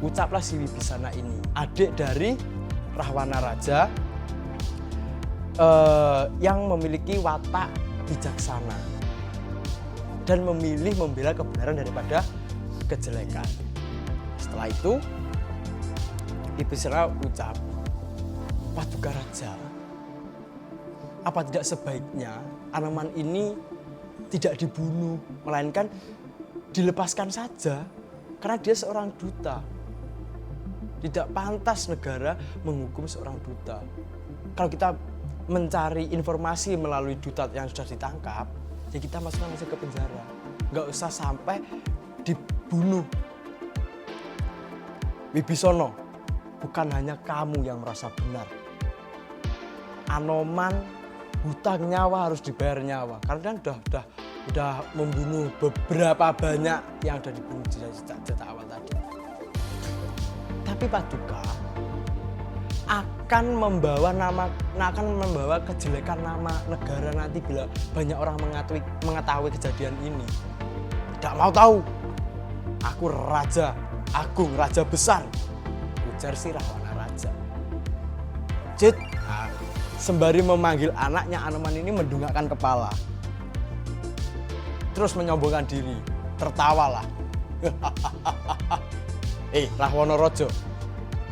Ucaplah si Wibisana ini, adik dari Rahwana Raja yang memiliki watak bijaksana dan memilih membela kebenaran daripada kejelekan. Setelah itu Wibisana ucap, Paduka Raja, apa tidak sebaiknya Anoman ini tidak dibunuh, melainkan dilepaskan saja karena dia seorang duta. Tidak pantas negara menghukum seorang duta. Kalau kita mencari informasi melalui duta yang sudah ditangkap, ya kita masuk ke penjara. nggak usah sampai dibunuh. Wibisono, bukan hanya kamu yang merasa benar. Anoman hutang nyawa harus dibayar nyawa, karena udah membunuh beberapa banyak yang sudah dibunuh sejak awal tadi. Tapi Paduka akan membawa kejelekan nama negara nanti bila banyak orang mengetahui kejadian ini. Tidak mau tahu. Aku raja agung, raja besar, ujar si Rahwana Raja. Cit, sembari memanggil anaknya, Anoman ini mendongakkan kepala. Terus menyombongkan diri, tertawalah. Rahwana Raja,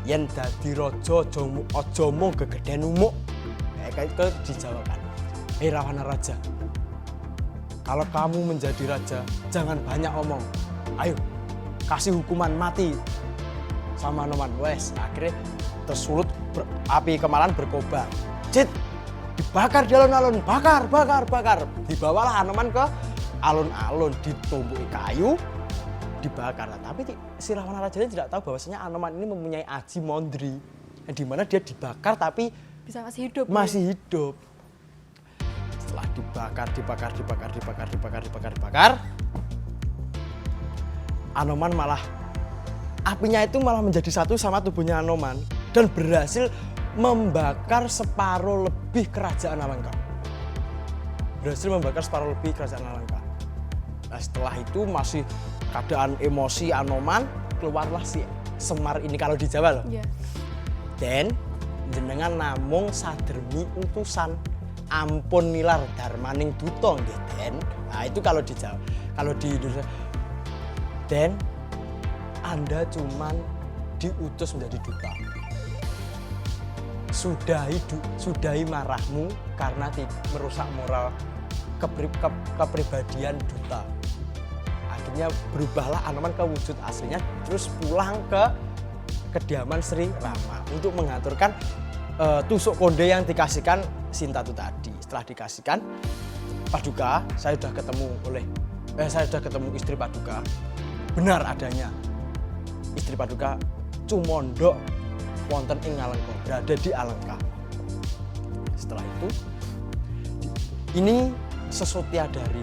yen dadi raja aja mung gegeden umuk. Itu dijawabkan. Rahwana Raja, kalau kamu menjadi raja, jangan banyak omong. Ayo, kasih hukuman mati sama Anoman. Wes, akhirnya tersulut api kemalan berkobar. Cit, dibakar di alun-alun, bakar. Dibawalah Anoman ke alun-alun, ditumpuki kayu, dibakar. Tapi si Rahwana Raja ini tidak tahu bahwasanya Anoman ini mempunyai aji mondri, di mana dia dibakar tapi bisa masih hidup. Masih hidup. Setelah dibakar, Anoman apinya itu malah menjadi satu sama tubuhnya Anoman dan berhasil membakar separuh lebih kerajaan Alengka. Nah, setelah itu masih keadaan emosi Anoman, keluarlah si Semar ini kalau di Jawa loh. Yeah. Dan jenengan namung sadermi utusan, ampun nilar darmaning duta nggih, Den. Nah, itu kalau di Jawa. Kalau di Indonesia, Den, Anda cuman diutus menjadi duta. Sudahi marahmu karena merusak moral kepribadian duta. Akhirnya berubahlah Anoman ke wujud aslinya, terus pulang ke kediaman Sri Rama untuk mengaturkan tusuk konde yang dikasihkan Sinta itu tadi. Setelah dikasihkan, Paduka, saya sudah ketemu istri Paduka. Benar adanya. Istri Paduka cumondok wonten ing Alengka, berada di Alengka. Setelah itu, ini sesutia dari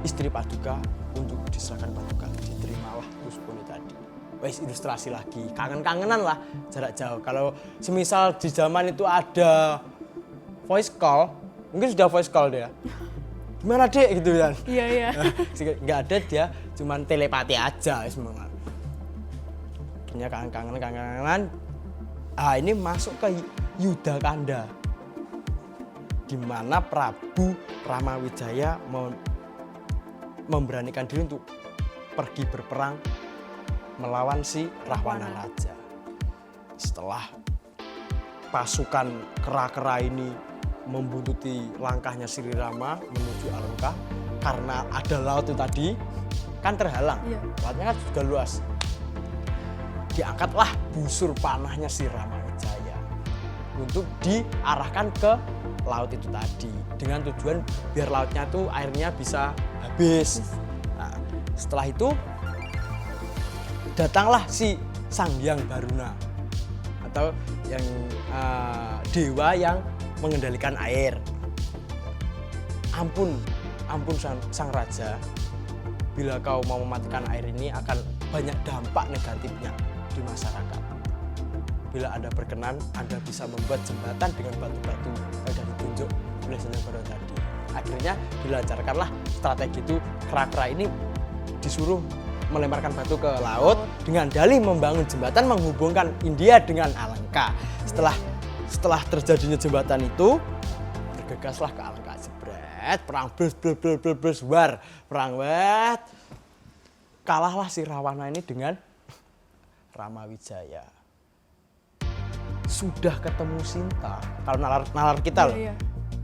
istri Paduka untuk diserahkan Paduka. Diterimalah tusuk konde tadi. Wes, ilustrasi lagi, kangen-kangenan lah jarak jauh. Kalau semisal di zaman itu ada voice call, mungkin sudah voice call dia. Gimana Dek gitu kan? Iya. Nggak ada, dia cuman telepati aja sebenarnya. Akhirnya kangen-kangenan. Ini masuk ke Yudakanda, di mana Prabu Ramawijaya memberanikan diri untuk pergi berperang melawan si Rahwana Raja. Setelah pasukan kera-kera ini membuntuti langkahnya Sri Rama menuju Alengka, karena ada laut itu tadi kan terhalang. Iya. Lautnya kan juga luas. Diangkatlah busur panahnya si Ramawijaya untuk diarahkan ke laut itu tadi dengan tujuan biar lautnya tuh airnya bisa habis. Nah, setelah itu datanglah si Sang Hyang Baruna atau yang dewa yang mengendalikan air. Ampun sang raja, bila kau mau mematikan air ini akan banyak dampak negatifnya di masyarakat. Bila Anda berkenan, Anda bisa membuat jembatan dengan batu-batu yang sudah ditunjuk oleh Sang Hyang Baruna tadi. Akhirnya dilancarkanlah strategi itu. Kera-kera ini disuruh melemparkan batu ke laut dengan dalih membangun jembatan menghubungkan India dengan Alengka. Setelah terjadinya jembatan itu, bergegaslah ke Alengka. Jebret, perang blus war, perang wet. Kalahlah si Rahwana ini dengan Ramawijaya. Sudah ketemu Sinta, kalau nalar kita loh. Iya.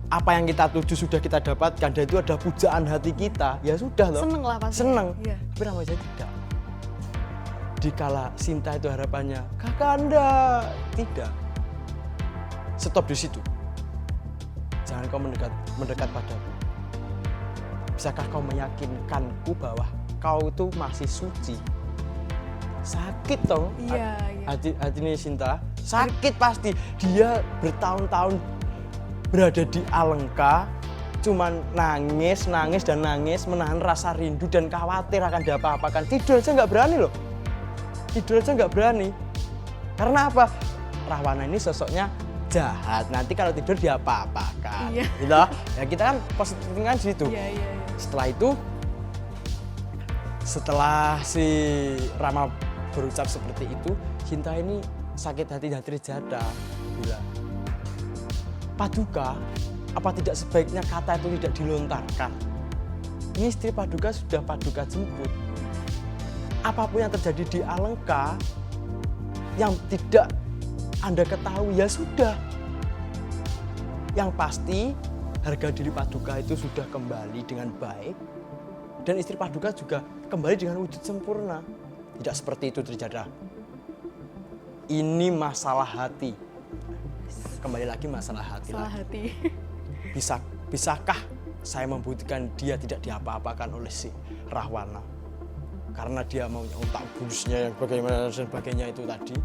Apa yang kita tuju sudah kita dapatkan, dan itu ada pujaan hati kita, ya sudah loh. Seneng lah pasti. Seneng. Iya. Tapi Ramawijaya tidak. Dikala Sinta itu harapannya, Kakanda, tidak. Stop di situ. Jangan kau mendekat padaku. bisakah kau meyakinkanku bahwa kau itu masih suci? Sakit toh. Iya. Hati ini Sinta sakit pasti. Dia bertahun-tahun berada di Alengka, cuman nangis, menahan rasa rindu dan khawatir akan diapa-apakan. Tidur aja nggak berani loh. Karena apa? Rahwana ini sosoknya jahat. Nanti kalau tidur diapa-apakan. Iya. Gitu. Ya kita kan positifnya kan situ. Iya. Setelah itu, setelah si Rama berucap seperti itu, Sinta ini sakit hati dan terjada. Bilang, Paduka, apa tidak sebaiknya kata itu tidak dilontarkan? Ini istri Paduka sudah Paduka jemput. Apapun yang terjadi di Alengka, yang tidak Anda ketahui, ya sudah. Yang pasti, harga diri Paduka itu sudah kembali dengan baik. Dan istri Paduka juga kembali dengan wujud sempurna. Tidak seperti itu terjadi. Ini masalah hati. Kembali lagi masalah hati. Bisakah saya membuktikan dia tidak diapa-apakan oleh si Rahwana? Karena dia mau otak bulusnya yang bagaimana dan sebagainya itu tadi.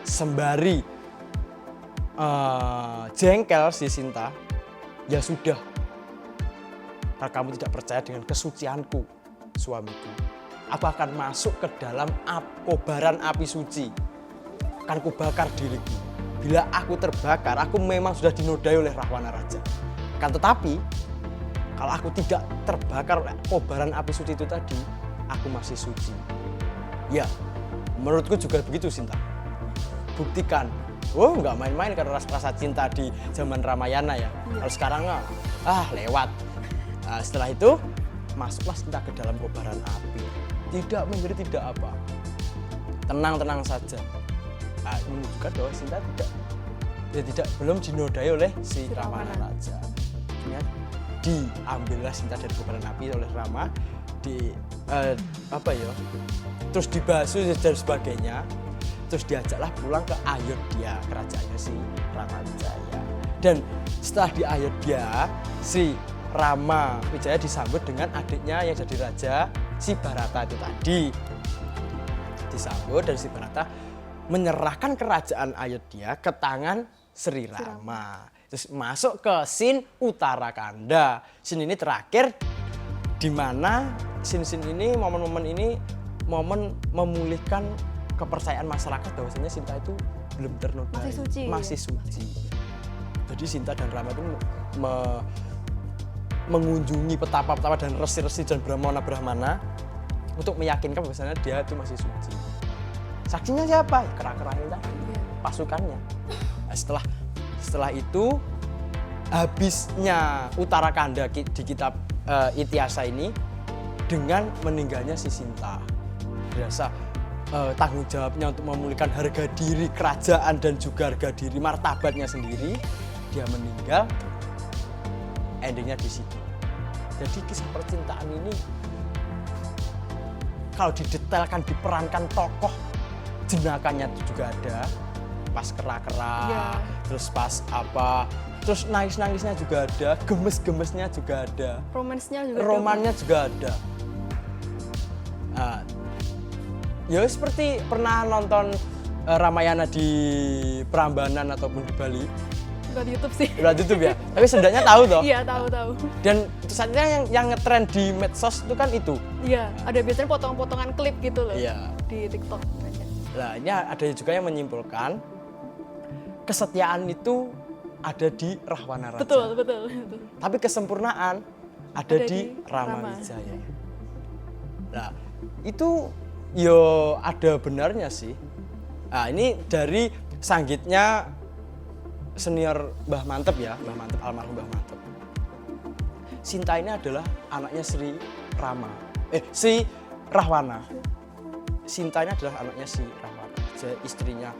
Sembari jengkel si Sinta, ya sudah. Kalau kamu tidak percaya dengan kesucianku, suamiku, aku akan masuk ke dalam kobaran api suci. Akan kubakar diriku. Bila aku terbakar, aku memang sudah dinodai oleh Rahwana Raja. Kan tetapi, kalau aku tidak terbakar oleh kobaran api suci itu tadi, aku masih suci. Ya, menurutku juga begitu Sinta. Buktikan. Oh, nggak main-main karena rasa cinta di zaman Ramayana ya. Kalau sekarang lewat. Nah, setelah itu, masuklah Sinta ke dalam kobaran api. Tidak memberi, tidak apa. Tenang-tenang saja. Nah, menunjukkan bahwa Sinta belum dinodai oleh si Rahwana Raja. Diambillah Sinta dari kobaran api oleh Rama, terus dibasuh dan sebagainya. Terus diajaklah pulang ke Ayodhya, kerajaannya si Rama Wijaya. Dan setelah di Ayodhya, si Rama Wijaya disambut dengan adiknya yang jadi raja, si Bharata itu tadi. Disambut dan si Bharata menyerahkan kerajaan Ayodhya ke tangan Sri Rama. Terus masuk ke scene Uttarakanda. Scene ini terakhir di mana scene ini, momen-momen ini, momen memulihkan kepercayaan masyarakat bahwasanya Sinta itu belum ternodai, masih suci. Jadi Sinta dan Rama itu mengunjungi petapa-petapa dan resi-resi dan brahmana-brahmana untuk meyakinkan bahwasanya dia itu masih suci. Saksinya siapa? Kera-kera ini tadi, pasukannya. Nah, setelah itu habisnya Uttarakanda di kitab Itiasa ini dengan meninggalnya si Sinta. Dirasa tanggung jawabnya untuk memulihkan harga diri kerajaan dan juga harga diri martabatnya sendiri, dia meninggal. Endingnya di situ. Jadi kisah percintaan ini kalau didetailkan, diperankan tokoh, jenakanya itu juga ada, pas kera-kera, terus pas terus nangis-nangisnya juga ada, gemes-gemesnya juga ada, romannya juga ada. Nah, ya seperti pernah nonton Ramayana di Prambanan ataupun di Bali. Bukan YouTube sih. Bukan YouTube ya, tapi setidaknya tahu toh. Iya, tahu. Dan itu saja yang ngetren di medsos itu kan itu. Iya, ada biasanya potongan-potongan klip gitu loh. Iya. Di TikTok. Nah, ini ada juga yang menyimpulkan kesetiaan itu ada di Rahwana Raja. Betul. Tapi kesempurnaan ada di Rama Wijaya. Nah, itu yo ada benarnya sih. Nah, ini dari sanggitnya senior Mbah Mantep ya, Mbah Mantep, almarhum Mbah Mantep. Sinta ini adalah anaknya si Rahwana. Sinta ini adalah anaknya si Rahwana. Jadi istrinya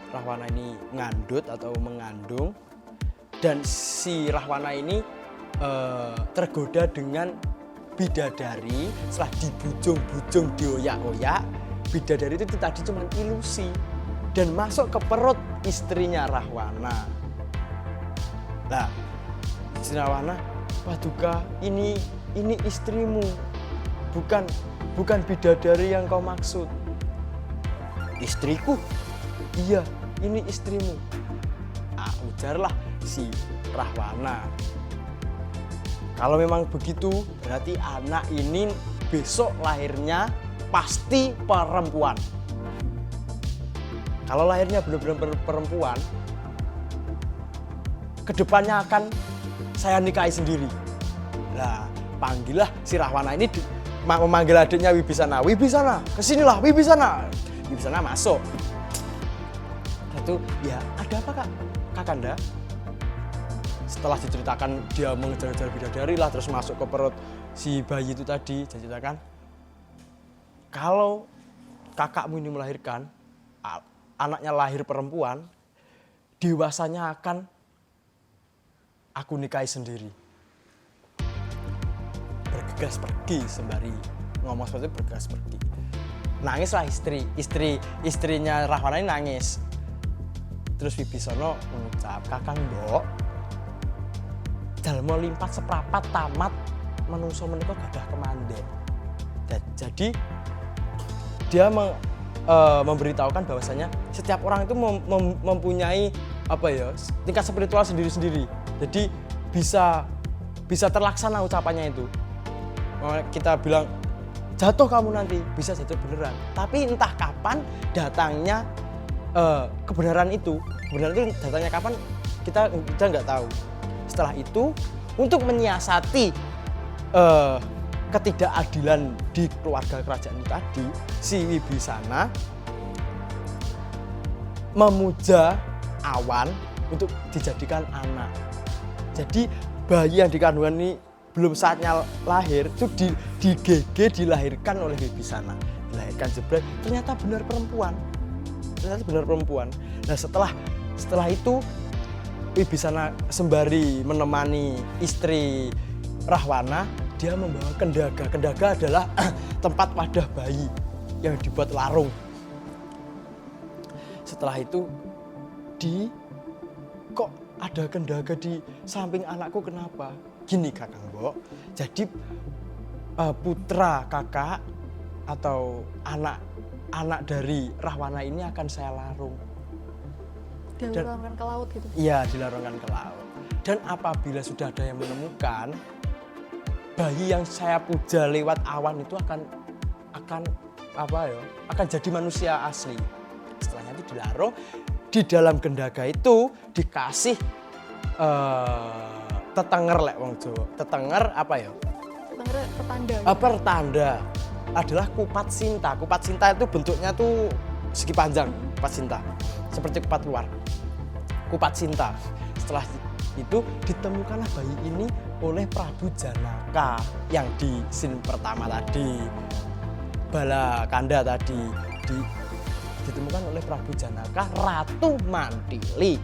Rahwana ini ngandut atau mengandung, dan si Rahwana ini tergoda dengan bidadari. Setelah dibujung-bujung, dioyak-oyak, bidadari itu tadi cuma ilusi dan masuk ke perut istrinya Rahwana. Nah, istri Rahwana Paduka, ini istrimu, bukan bidadari yang kau maksud. Istriku? Iya, ini istrimu. Ujarlah si Rahwana. Kalau memang begitu, berarti anak ini besok lahirnya pasti perempuan. Kalau lahirnya benar-benar perempuan, kedepannya akan saya nikahi sendiri. Nah, panggillah si Rahwana ini memanggil adiknya Wibisana. Wibisana, kesinilah Wibisana. Wibisana masuk. Itu ya ada apa kak? Kakanda. Setelah diceritakan dia mengejar-ngejar bidadari lah, terus masuk ke perut si bayi itu tadi, diceritakan kalau kakakmu ini melahirkan, anaknya lahir perempuan, dewasanya akan aku nikahi sendiri. Bergegas pergi sembari ngomong seperti itu, bergegas pergi. Nangislah istrinya Rahwana ini nangis. Terus Wibisana mengucap, "Kakang Mbok, dalem limpat seprapat tamat menungso menika gadah kemandhen." Jadi dia memberitahukan bahwasanya setiap orang itu mempunyai tingkat spiritual sendiri-sendiri. Jadi bisa terlaksana ucapannya itu. Kita bilang jatuh kamu nanti, bisa jatuh beneran. Tapi entah kapan datangnya kebenaran itu datangnya kapan kita nggak tahu. Setelah itu untuk menyiasati ketidakadilan di keluarga kerajaan itu tadi, si Wibisana memuja awan untuk dijadikan anak. Jadi bayi yang dikandungan ini belum saatnya lahir itu dilahirkan oleh Wibisana. Dilahirkan jebret, ternyata benar perempuan. Nah setelah itu Wibisana sembari menemani istri Rahwana, dia membawa kendaga. Kendaga adalah tempat wadah bayi yang dibuat larung. Setelah itu kok ada kendaga di samping anakku, kenapa? Gini Kakang Mbok, jadi putra kakak atau anak dari Rahwana ini akan saya larung. Dilarungkan ke laut gitu? Iya, dilarungkan ke laut. Dan apabila sudah ada yang menemukan, bayi yang saya puja lewat awan itu akan jadi manusia asli. Setelahnya itu dilarung, di dalam gendaga itu dikasih tetenger lek wong Jawa. Tetenger apa ya? Tetenger pertanda. Pertanda adalah kupat cinta. Kupat cinta itu bentuknya tuh segi panjang, kupat cinta. Seperti kupat luar. Kupat cinta. Setelah itu ditemukanlah bayi ini oleh Prabu Janaka yang di scene pertama tadi. Balakanda tadi ditemukan oleh Prabu Janaka, Ratu Mantili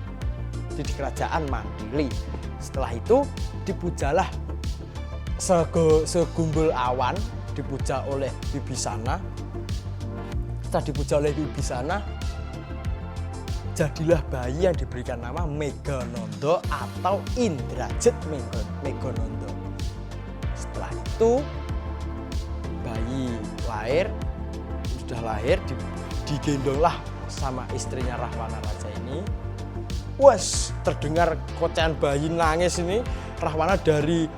di kerajaan Mantili. Setelah itu dipujalah segumpul awan, dipuja oleh Wibisana. Setelah dipuja oleh Wibisana, jadilah bayi yang diberikan nama Megananda atau Indrajit Megananda. Setelah itu bayi sudah lahir, digendonglah sama istrinya Rahwana Raja ini. Wes, terdengar kocehan bayi nangis ini. Rahwana dari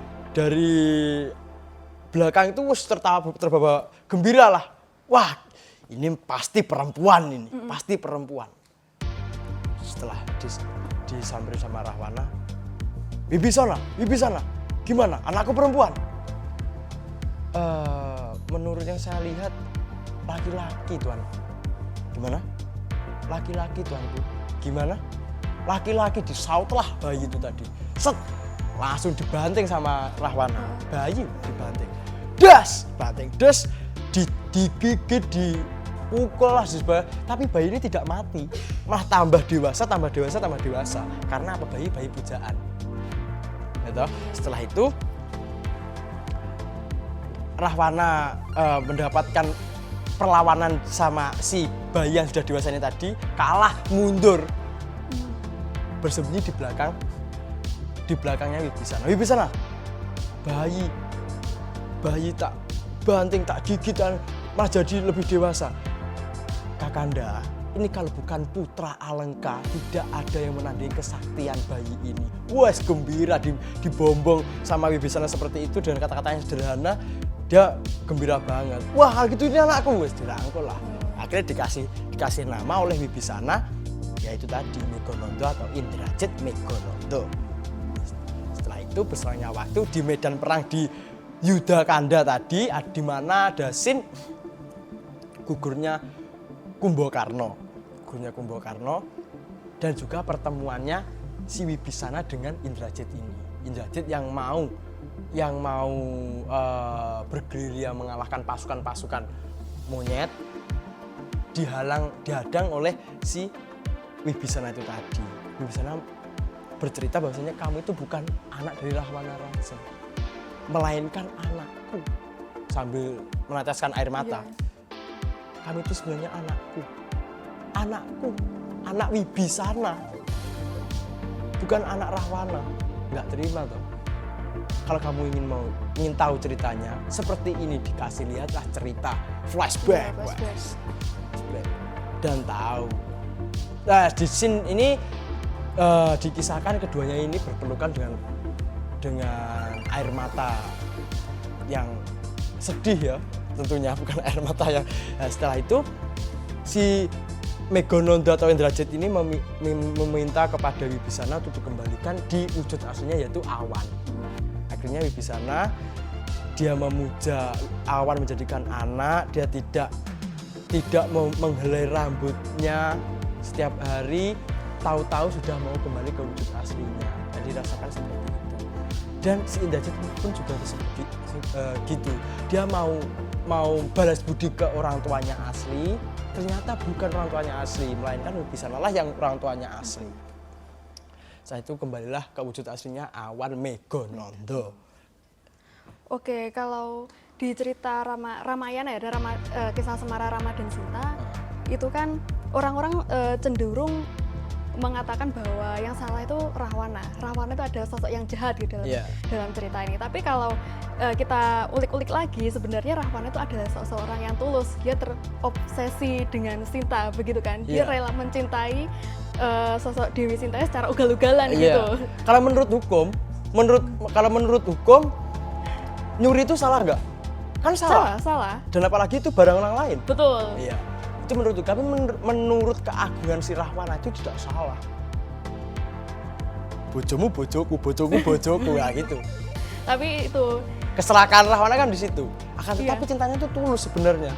belakang itu wes terbawa gembira lah. Wah, ini pasti perempuan ini, pasti perempuan. Setelah disamperin sama Rahwana, Wibisana, gimana? Anakku perempuan? Menurut yang saya lihat laki-laki tuan. Gimana? Laki-laki tuanku. Gimana? Laki-laki, disautlah bayi itu tadi. Set, langsung dibanting sama Rahwana. Bayi dibanting. Banting, digigit, dipukul lah, tapi bayi ini tidak mati, malah tambah dewasa. Karena apa? Bayi pujaan. Gitu. Setelah itu Rahwana mendapatkan perlawanan sama si bayi yang sudah dewasa ini tadi, kalah, mundur, bersembunyi di belakangnya Wibisana. bayi tak banting, tak gigit, malah jadi lebih dewasa. Kakanda, ini kalau bukan putra Alengka, tidak ada yang menandingi kesaktian bayi ini. Wes gembira dibombong sama Wibisana seperti itu dengan kata-kata yang sederhana, dia gembira banget. Wah, kalau gitu ini anakku, wes dirangkul lah. Akhirnya dikasih nama oleh Wibisana, yaitu tadi Megonondo atau Indrajit Megonondo. Setelah itu berselannya waktu di medan perang di Yudakanda tadi, di mana ada scene gugurnya Kumbakarna, dan juga pertemuannya si Wibisana dengan Indrajit ini. Indrajit yang mau bergerilya mengalahkan pasukan-pasukan monyet, dihadang oleh si Wibisana itu tadi. Wibisana bercerita bahwasanya kamu itu bukan anak dari Rahwana Raja, melainkan anakku, sambil meneteskan air mata. Kamu itu sebenarnya anakku, anak Wibisana, bukan anak Rahwana. Nggak terima toh. Kalau kamu ingin tahu ceritanya, seperti ini, dikasih lihatlah cerita flashback. Dan tahu. Nah, di scene ini dikisahkan keduanya ini berpelukan dengan air mata yang sedih ya, tentunya bukan air mata yang. Nah, setelah itu si Megonondo atau Indrajit ini meminta kepada Wibisana untuk dikembalikan di wujud aslinya, yaitu awan. Akhirnya Wibisana, dia memuja awan menjadikan anak, dia tidak menghelai rambutnya setiap hari, tahu-tahu sudah mau kembali ke wujud aslinya. Dan dirasakan seperti itu. Dan si Indrajit pun juga gitu. Dia mau balas budi ke orang tuanya asli, ternyata bukan orang tuanya asli, melainkan Wibisana lah yang orang tuanya asli. Setelah itu kembalilah ke wujud aslinya awan Megonondo. Oke, kalau di cerita Ramayana ya, ada kisah Semara, Rama dan Sinta, itu kan orang-orang cenderung mengatakan bahwa yang salah itu Rahwana. Rahwana itu ada sosok yang jahat gitu dalam cerita ini. Tapi kalau kita ulik-ulik lagi, sebenarnya Rahwana itu adalah seseorang yang tulus. Dia terobsesi dengan Sinta, begitu kan? Dia rela mencintai sosok Dewi Sinta secara ugal-ugalan gitu. Kalau menurut hukum, nyuri itu salah nggak? Kan salah. Salah. Dan apalagi itu barang orang lain. Betul. Iya. Itu menurut kami, menurut keagungan si Rahwana itu tidak salah. Bojomu bojoku, bojoku bojoku, ya gitu. Tapi itu keserakaan Rahwana kan di situ. Akan tetapi cintanya itu tulus sebenarnya.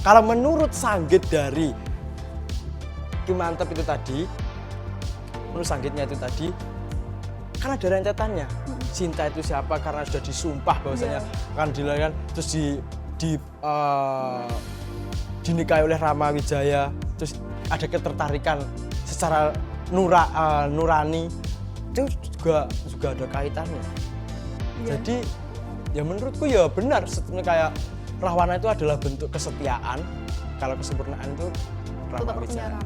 Kalau menurut sanggit dari Ki Mantep itu tadi, menurut sanggitnya itu tadi, kan ada rentetannya. Cinta itu siapa, karena sudah disumpah bahwasanya akan dilahirkan, terus dinikahi oleh Rama Wijaya, terus ada ketertarikan secara nurani, itu juga ada kaitannya. Jadi ya menurutku ya benar, sebenarnya kayak Rahwana itu adalah bentuk kesetiaan, kalau kesempurnaan itu Rama Wijaya.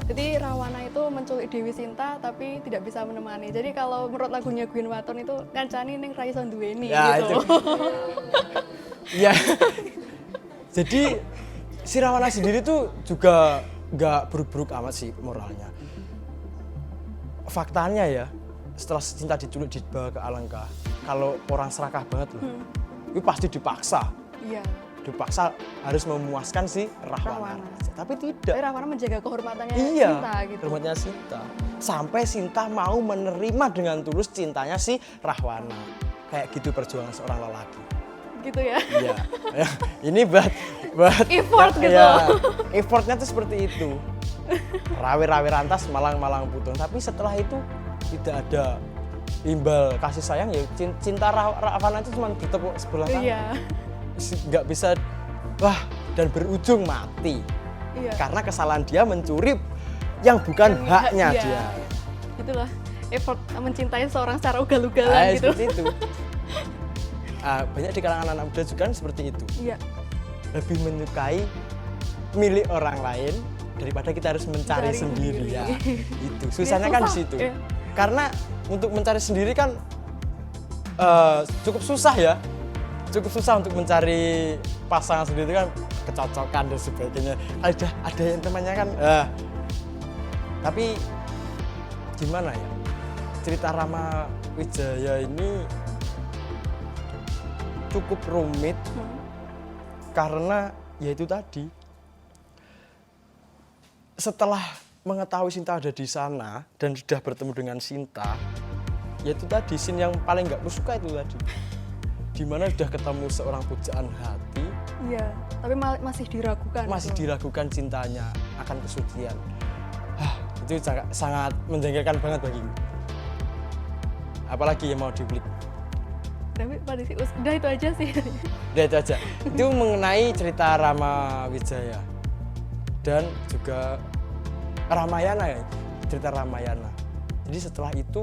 Jadi Rahwana itu menculik Dewi Sinta tapi tidak bisa menemani. Jadi kalau menurut lagunya Gwen Waton itu kancani ning ra iso duweni gitu. Iya. Jadi si Rahwana sendiri tuh juga nggak buruk-buruk amat sih moralnya. Faktanya ya, setelah Sinta diculik dibawa ke Alengka, kalau orang serakah banget loh, itu pasti dipaksa. Iya. Dipaksa harus memuaskan si Rahwana. Tapi tidak. Rahwana menjaga kehormatannya Sinta gitu. Kehormatannya Sinta. Sampai Sinta mau menerima dengan tulus cintanya si Rahwana. Kayak gitu perjuangan seorang lelaki. Gitu ya? Iya. Ini buat effort gitu. Ya, effortnya tuh seperti itu. Rawe-rawe rantas, malang-malang putung. Tapi setelah itu tidak ada imbal kasih sayang, ya cinta Rahwana itu cuma bertepuk sebelah tangan. Iya. Nggak bisa dan berujung mati. Iya. Karena kesalahan dia mencuri yang bukan haknya dia. Itulah effort mencintai seorang secara ugal-ugalan gitu. Seperti itu. Banyak di kalangan anak muda juga kan seperti itu. Iya. Lebih menyukai milik orang lain daripada kita harus mencari sendiri. Ya. Itu susahnya kan di situ. Karena untuk mencari sendiri kan cukup susah ya, cukup susah untuk mencari pasangan sendiri kan, kecocokan dan sebagainya. Ada yang temannya kan, tapi gimana ya, cerita Rama Wijaya ini cukup rumit karena ya itu tadi, setelah mengetahui Sinta ada di sana dan sudah bertemu dengan Sinta, ya itu tadi scene yang paling nggak kusuka itu tadi, dimana sudah ketemu seorang pujaan hati. Iya, tapi masih diragukan. Masih diragukan cintanya akan kesucian. Itu sangat menjengkelkan banget bagiku. Apalagi yang mau diulik. Tapi pada sih, udah itu aja sih. Udah itu aja. Itu mengenai cerita Rama Wijaya dan juga Ramayana ya, cerita Ramayana. Jadi setelah itu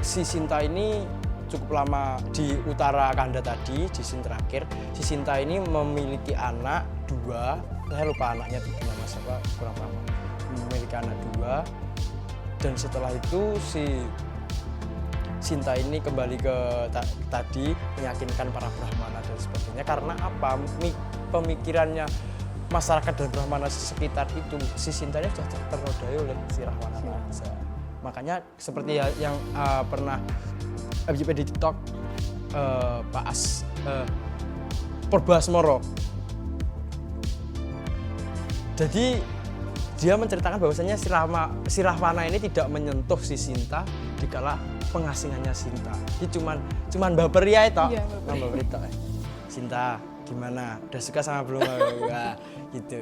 si Sinta ini cukup lama di utara Kanda tadi, di scene terakhir. Si Sinta ini memiliki anak 2, saya lupa anaknya itu nama siapa, kurang paham. Memiliki anak 2, dan setelah itu si Sinta ini kembali ke tadi, meyakinkan para Brahmana dan sebagainya. Karena apa? Pemikirannya masyarakat dan Brahmana sekitar itu, si Sintanya sudah ternodai oleh si Rahwana Raja. Makanya seperti yang pernah FYP di TikTok, Pak Purbasmoro. Jadi dia menceritakan bahwasanya si Rahwana ini tidak menyentuh si Sinta dikala pengasingannya Sinta. Dia cuman baper ya itu. Iya, baper itu. Sinta, gimana? Udah suka sama belum? Wah, gitu.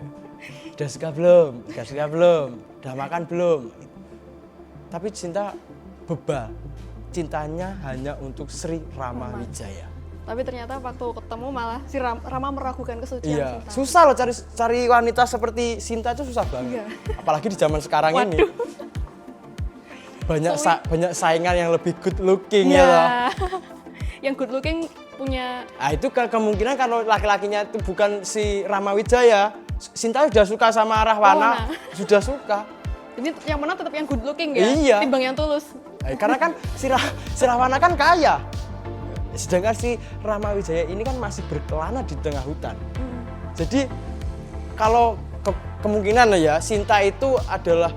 Udah suka belum? Udah suka belum? Udah makan belum? Tapi Sinta bebal. Cintanya hanya untuk Sri Rama Wijaya. Tapi ternyata waktu ketemu malah si Rama meragukan kesucian Iya, Sinta. susah loh cari wanita seperti Sinta itu susah banget. Iya. Apalagi di zaman sekarang ini. Banyak saingan yang lebih good looking ya loh. Yang good looking punya. Nah, itu kemungkinan kalau laki-lakinya itu bukan si Rama Wijaya, Sinta sudah suka sama Rahwana, sudah suka. Jadi yang menang tetap yang good looking ya, Iya. timbang yang tulus. Karena kan si Rahwana kan kaya. Sedangkan si Rama Wijaya ini kan masih berkelana di tengah hutan. Jadi kalau kemungkinan ya Sinta itu adalah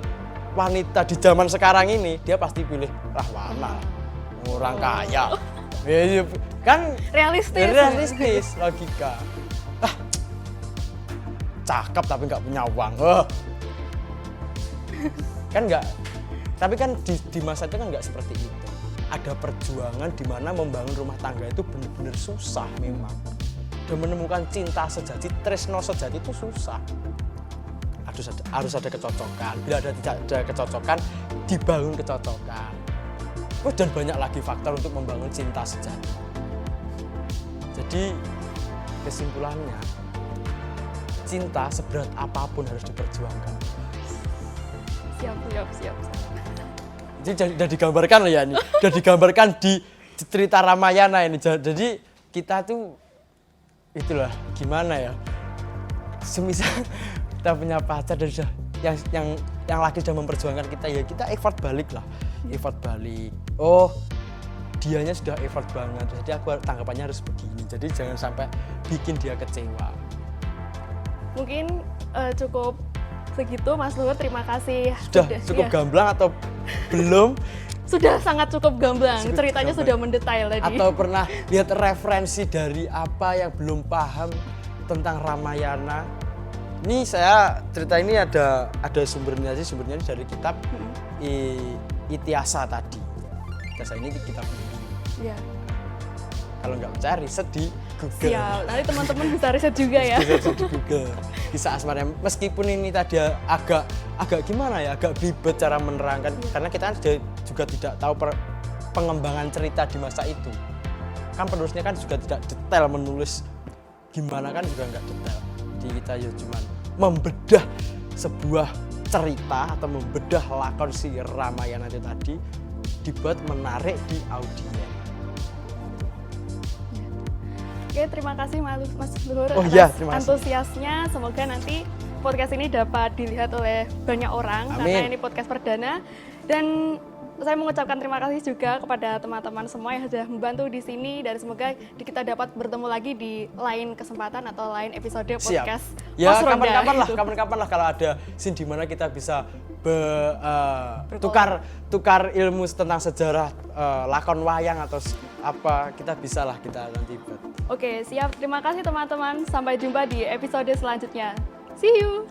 wanita di zaman sekarang ini, dia pasti pilih Rahwana. Orang kaya. Ya, kan realistis logika. Cakep tapi nggak punya uang. Kan nggak. Tapi kan di masa itu kan nggak seperti itu. Ada perjuangan di mana membangun rumah tangga itu benar-benar susah memang. Dan menemukan cinta sejati, tresno sejati itu susah. Harus ada kecocokan. Bila tidak ada kecocokan, dibangun kecocokan. Dan banyak lagi faktor untuk membangun cinta sejati. Jadi kesimpulannya, cinta seberat apapun harus diperjuangkan. Siap. Jadi sudah digambarkan loh ya ini, sudah digambarkan di cerita Ramayana ini. Jadi kita tuh itulah gimana ya, semisal kita punya pacar dan sudah yang lagi sudah memperjuangkan kita, ya kita effort balik lah, effort balik. Oh, dianya sudah effort banget, jadi aku tanggapannya harus begini. Jadi jangan sampai bikin dia kecewa. Mungkin cukup segitu Mas Luhur, terima kasih. Sudah cukup gamblang atau belum? Sudah sangat cukup gamblang, ceritanya sudah mendetail tadi. Atau pernah lihat referensi dari apa yang belum paham tentang Ramayana? Ini saya cerita ini ada sumbernya dari kitab Itiasa tadi. Itiasa ini kitab ini. Iya. Kalau nggak percaya riset di Google. Siap, nanti teman-teman bisa riset juga ya. Riset di Google. Kisah asmara, meskipun ini tadi agak gimana ya, agak ribet cara menerangkan, karena kita kan juga tidak tahu pengembangan cerita di masa itu. Kan penulisnya kan juga tidak detail menulis gimana, kan juga nggak detail. Jadi kita ya cuma membedah sebuah cerita atau membedah lakon si Ramayana itu tadi dibuat menarik di audiens. Oke, terima kasih Mas Luhur atas antusiasnya. Semoga nanti podcast ini dapat dilihat oleh banyak orang. Amin. Karena ini podcast perdana. Dan saya mengucapkan terima kasih juga kepada teman-teman semua yang sudah membantu di sini dan semoga kita dapat bertemu lagi di lain kesempatan atau lain episode podcast. Ya Pos Ronda kapan-kapan lah kalau ada scene di mana kita bisa tukar ilmu tentang sejarah lakon wayang atau apa, kita bisa lah kita nanti buat. Oke, siap. Terima kasih teman-teman. Sampai jumpa di episode selanjutnya. See you.